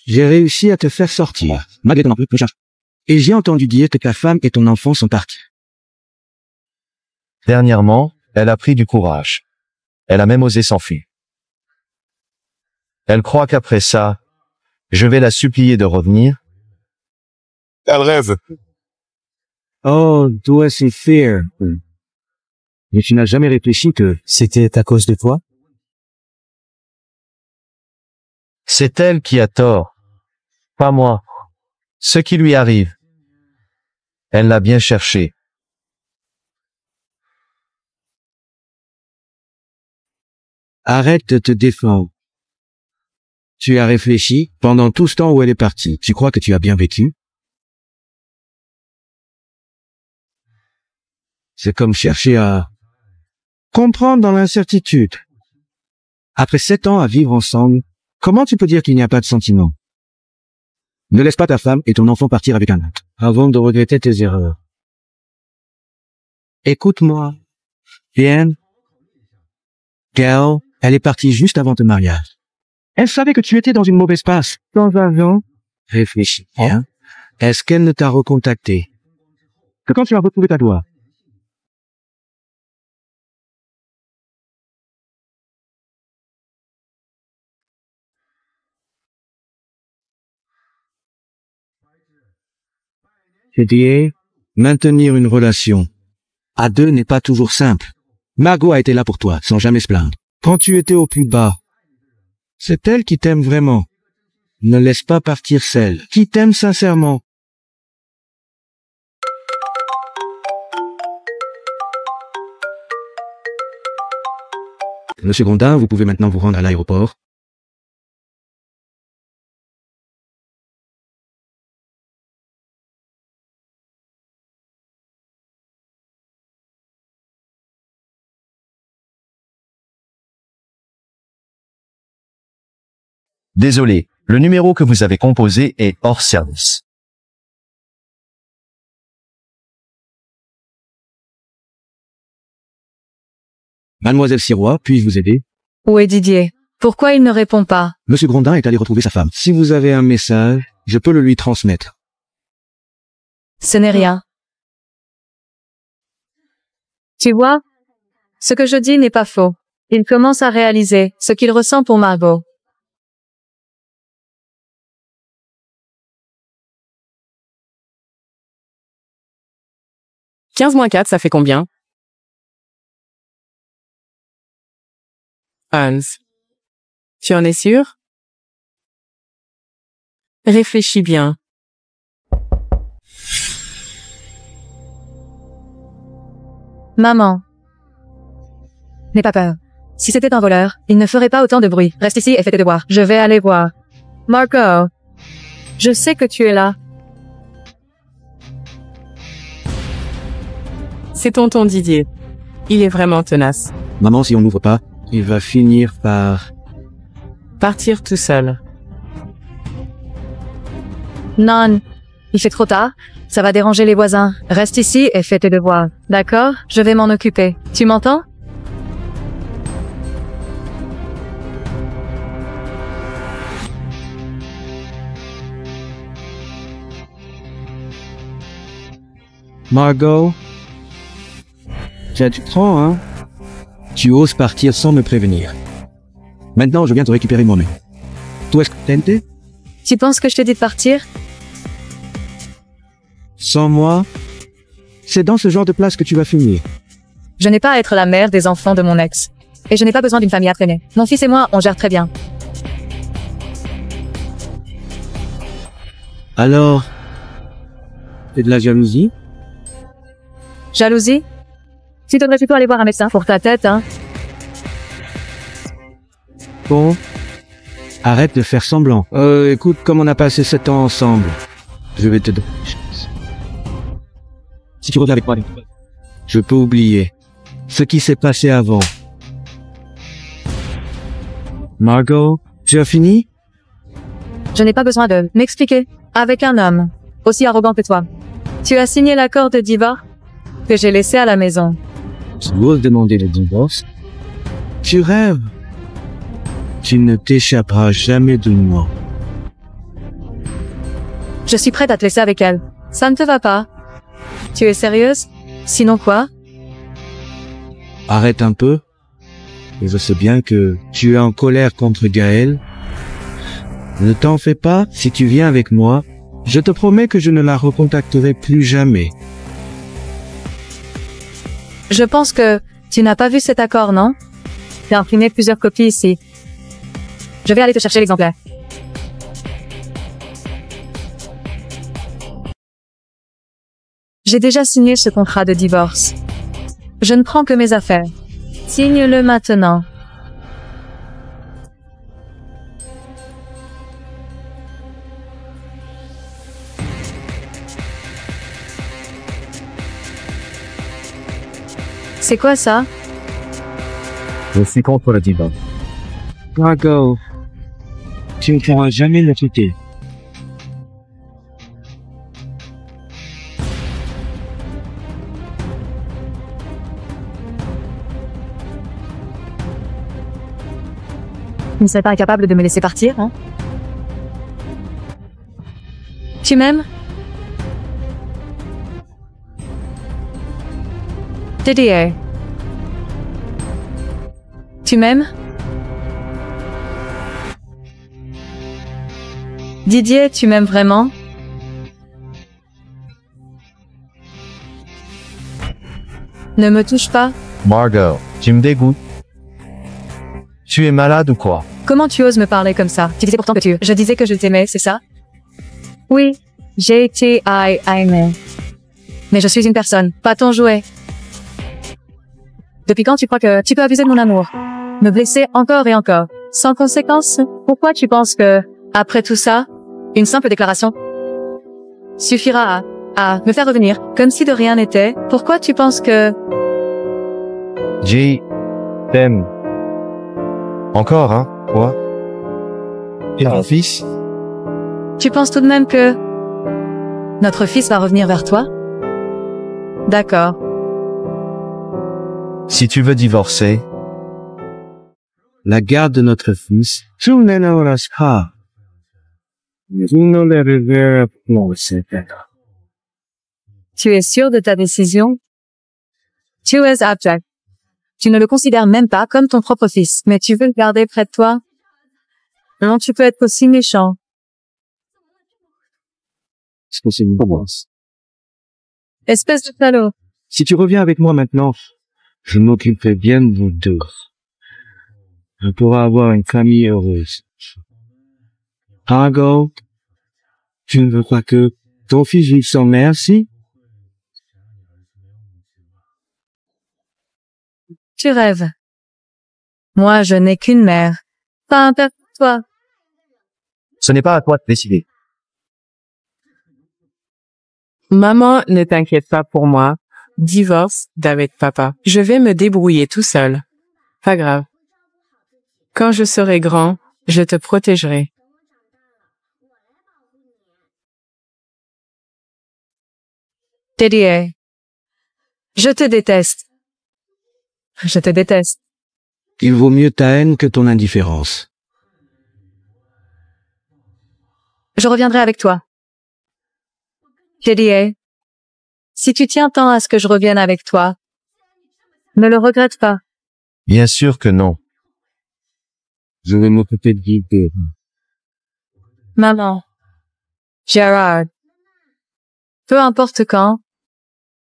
J'ai réussi à te faire sortir, malgré ton peu charge. Et j'ai entendu dire que ta femme et ton enfant sont partis. Dernièrement, elle a pris du courage. Elle a même osé s'enfuir. Elle croit qu'après ça, je vais la supplier de revenir. Elle rêve. Oh, toi c'est fair. Mais tu n'as jamais réfléchi que c'était à cause de toi? C'est elle qui a tort. Pas moi. Ce qui lui arrive. Elle l'a bien cherché. Arrête de te défendre. Tu as réfléchi pendant tout ce temps où elle est partie. Tu crois que tu as bien vécu? C'est comme chercher à comprendre dans l'incertitude. Après 7 ans à vivre ensemble, comment tu peux dire qu'il n'y a pas de sentiments? Ne laisse pas ta femme et ton enfant partir avec un autre, avant de regretter tes erreurs. Écoute-moi. Bien. Gail, elle est partie juste avant ton mariage. Elle savait que tu étais dans une mauvaise passe. Sans argent. Réfléchis bien. Est-ce qu'elle ne t'a recontacté? Que quand tu as retrouvé ta doigt? J'ai dit, maintenir une relation à deux n'est pas toujours simple. Margot a été là pour toi, sans jamais se plaindre. Quand tu étais au plus bas, c'est elle qui t'aime vraiment. Ne laisse pas partir celle qui t'aime sincèrement. Monsieur Grondin, vous pouvez maintenant vous rendre à l'aéroport. Désolé, le numéro que vous avez composé est hors service. Mademoiselle Sirois, puis-je vous aider? Où est Didier? Pourquoi il ne répond pas? Monsieur Grondin est allé retrouver sa femme. Si vous avez un message, je peux le lui transmettre. Ce n'est rien. Tu vois? Ce que je dis n'est pas faux. Il commence à réaliser ce qu'il ressent pour Margot. « 15 moins 4, ça fait combien ?» Hans. Tu en es sûr? Réfléchis bien. Maman. N'aie pas peur. Si c'était un voleur, il ne ferait pas autant de bruit. Reste ici et fais tes devoirs. Je vais aller voir. Margot. Je sais que tu es là. C'est tonton Didier. Il est vraiment tenace. Maman, si on n'ouvre pas, il va finir par... Partir tout seul. Non. Il fait trop tard. Ça va déranger les voisins. Reste ici et fais tes devoirs. D'accord? Je vais m'en occuper. Tu m'entends? Margot, tu prends, hein? Tu oses partir sans me prévenir. Maintenant, je viens te récupérer moi-même. Toi, est-ce que t'es? Tu penses que je t'ai dit de partir? Sans moi, c'est dans ce genre de place que tu vas finir. Je n'ai pas à être la mère des enfants de mon ex. Et je n'ai pas besoin d'une famille à traîner. Mon fils et moi, on gère très bien. Alors, c'est de la jalousie? Jalousie? Tu devrais plutôt aller voir un médecin pour ta tête, hein? Bon, arrête de faire semblant. Écoute, comme on a passé 7 ans ensemble, je vais te donner une chance. Si tu reviens avec moi, je peux oublier ce qui s'est passé avant. Margot, tu as fini? Je n'ai pas besoin de m'expliquer avec un homme aussi arrogant que toi. Tu as signé l'accord de divorce que j'ai laissé à la maison. Tu oses demander le divorce? Tu rêves. Tu ne t'échapperas jamais de moi. Je suis prête à te laisser avec elle. Ça ne te va pas? Tu es sérieuse? Sinon quoi? Arrête un peu. Je sais bien que tu es en colère contre Gaël. Ne t'en fais pas, si tu viens avec moi, je te promets que je ne la recontacterai plus jamais. Je pense que tu n'as pas vu cet accord, non? J'ai imprimé plusieurs copies ici. Je vais aller te chercher l'exemplaire. J'ai déjà signé ce contrat de divorce. Je ne prends que mes affaires. Signe-le maintenant. C'est quoi ça? Je suis contre le divorce. Margot, tu ne pourras jamais le quitter. Tu ne serais pas incapable de me laisser partir, hein? Tu m'aimes? Didier. Tu m'aimes? Didier, tu m'aimes vraiment? Ne me touche pas. Margot, tu me dégoûtes. Tu es malade ou quoi? Comment tu oses me parler comme ça? Tu disais pourtant que je disais que je t'aimais, c'est ça? Oui, aimé. Mais je suis une personne, pas ton jouet. Depuis quand tu crois que tu peux abuser de mon amour? Me blesser encore et encore, sans conséquence? Pourquoi tu penses que, après tout ça, une simple déclaration suffira à me faire revenir, comme si de rien n'était? Pourquoi tu penses que... J. T'aime. Encore, hein? Quoi? Et ton fils? Tu penses tout de même que... notre fils va revenir vers toi? D'accord. Si tu veux divorcer, La garde de notre fils, tu ne l'auras pas. Tu ne le reverras plus. Tu es sûr de ta décision? Tu es abject. Tu ne le considères même pas comme ton propre fils, mais tu veux le garder près de toi? Non, tu peux être aussi méchant. Est-ce que c'est une commence? Espèce de salaud. Si tu reviens avec moi maintenant, je m'occuperai bien de vous deux. On pourra avoir une famille heureuse. Margot, tu ne veux pas que ton fils vive sans mère, si? Tu rêves. Moi, je n'ai qu'une mère. Pas un père pour toi. ce n'est pas à toi de décider. Maman, ne t'inquiète pas pour moi. Divorce d'avec papa. Je vais me débrouiller tout seul. Pas grave. Quand je serai grand, je te protégerai. Didier. Je te déteste. Je te déteste. Il vaut mieux ta haine que ton indifférence. Je reviendrai avec toi. Didier. Si tu tiens tant à ce que je revienne avec toi, ne le regrette pas. Bien sûr que non. Je vais m'occuper de guider. Maman. Gérard. Peu importe quand,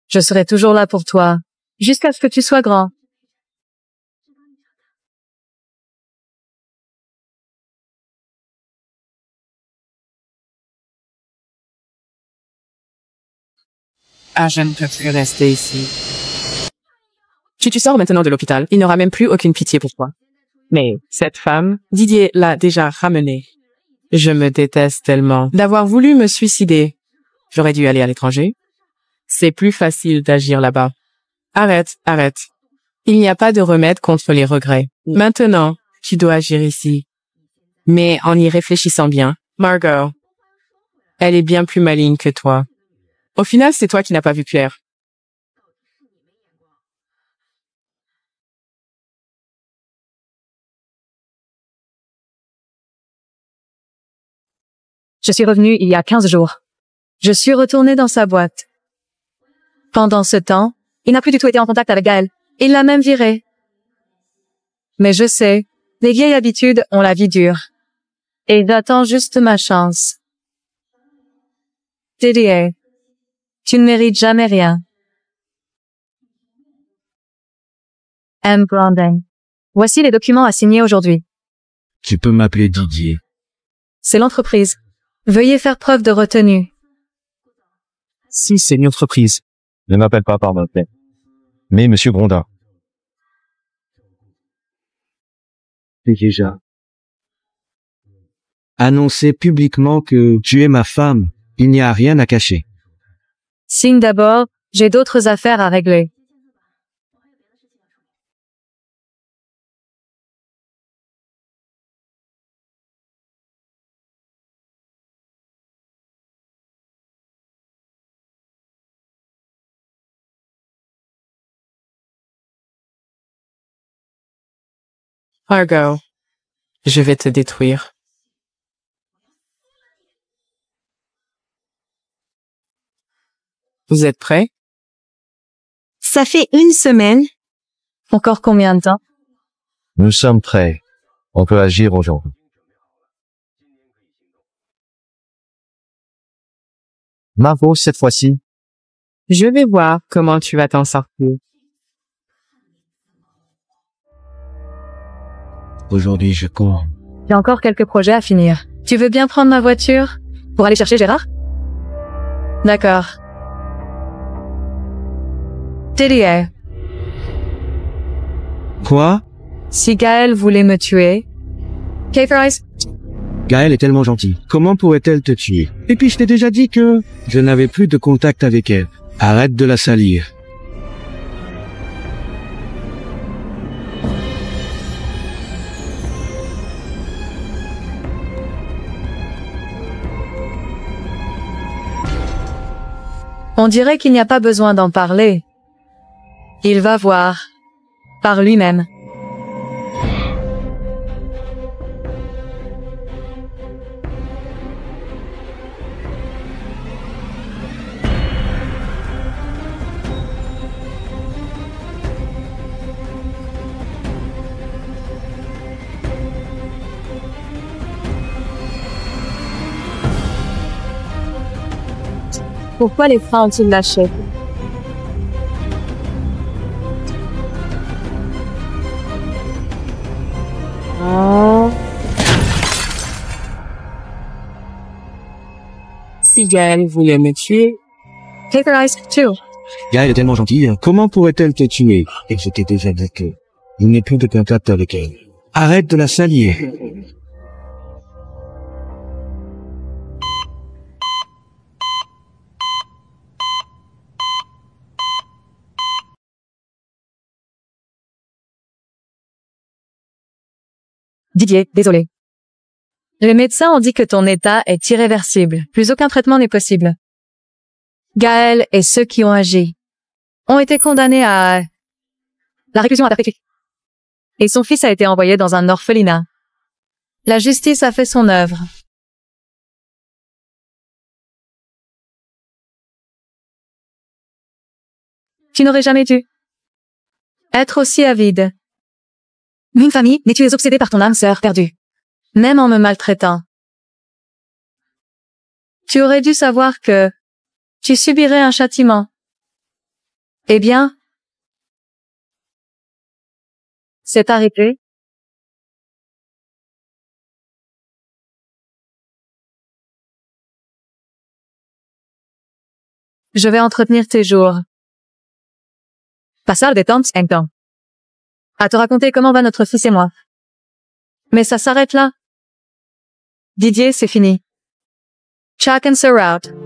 je serai toujours là pour toi, jusqu'à ce que tu sois grand. Ah, je ne peux plus rester ici. Tu sors maintenant de l'hôpital. Il n'aura même plus aucune pitié pour toi. Mais cette femme, Didier l'a déjà ramenée. Je me déteste tellement d'avoir voulu me suicider. J'aurais dû aller à l'étranger. C'est plus facile d'agir là-bas. Arrête, arrête. Il n'y a pas de remède contre les regrets. Maintenant, tu dois agir ici. Mais en y réfléchissant bien, Margot, elle est bien plus maligne que toi. Au final, c'est toi qui n'as pas vu clair. Je suis revenue il y a 15 jours. Je suis retournée dans sa boîte. Pendant ce temps, il n'a plus du tout été en contact avec Gaël. Il l'a même viré. Mais je sais, les vieilles habitudes ont la vie dure. Et j'attends juste ma chance. Didier, tu ne mérites jamais rien. M. Brandon. Voici les documents à signer aujourd'hui. Tu peux m'appeler Didier. C'est l'entreprise. Veuillez faire preuve de retenue. Si c'est une entreprise. Ne m'appelle pas par mon nom. Mais monsieur Grondin. Déjà. Annoncer publiquement que tu es ma femme, il n'y a rien à cacher. Signe d'abord, j'ai d'autres affaires à régler. Fargo, je vais te détruire. Vous êtes prêts? Ça fait une semaine. Encore combien de temps? Nous sommes prêts. On peut agir aujourd'hui. Margot, cette fois-ci. Je vais voir comment tu vas t'en sortir. Aujourd'hui, je cours. J'ai encore quelques projets à finir. Tu veux bien prendre ma voiture pour aller chercher Gérard? D'accord. Didier, Quoi? si Gaël voulait me tuer... K-Fries, Gaëlle est tellement gentille. Comment pourrait-elle te tuer? Et puis je t'ai déjà dit que je n'avais plus de contact avec elle. Arrête de la salir. on dirait qu'il n'y a pas besoin d'en parler. Il va voir. Par lui-même. Pourquoi les freins ont-ils lâché? Si Gaël voulait me tuer, K-Fries, too. Gaëlle est tellement gentille. Comment pourrait-elle te tuer? Et je t'ai déjà dit que il n'est plus de contact avec elle. Arrête de la salir. Didier, désolé. Les médecins ont dit que ton état est irréversible. Plus aucun traitement n'est possible. Gaël et ceux qui ont agi ont été condamnés à la réclusion à perpétuité. Et son fils a été envoyé dans un orphelinat. La justice a fait son œuvre. Tu n'aurais jamais dû être aussi avide. Une famille, mais tu es obsédé par ton âme sœur perdue. Même en me maltraitant. Tu aurais dû savoir que tu subirais un châtiment. Eh bien, c'est arrêté. Je vais entretenir tes jours. Passer des temps en temps. À te raconter comment va notre fils et moi. Mais ça s'arrête là. Didier, c'est fini. Check and out.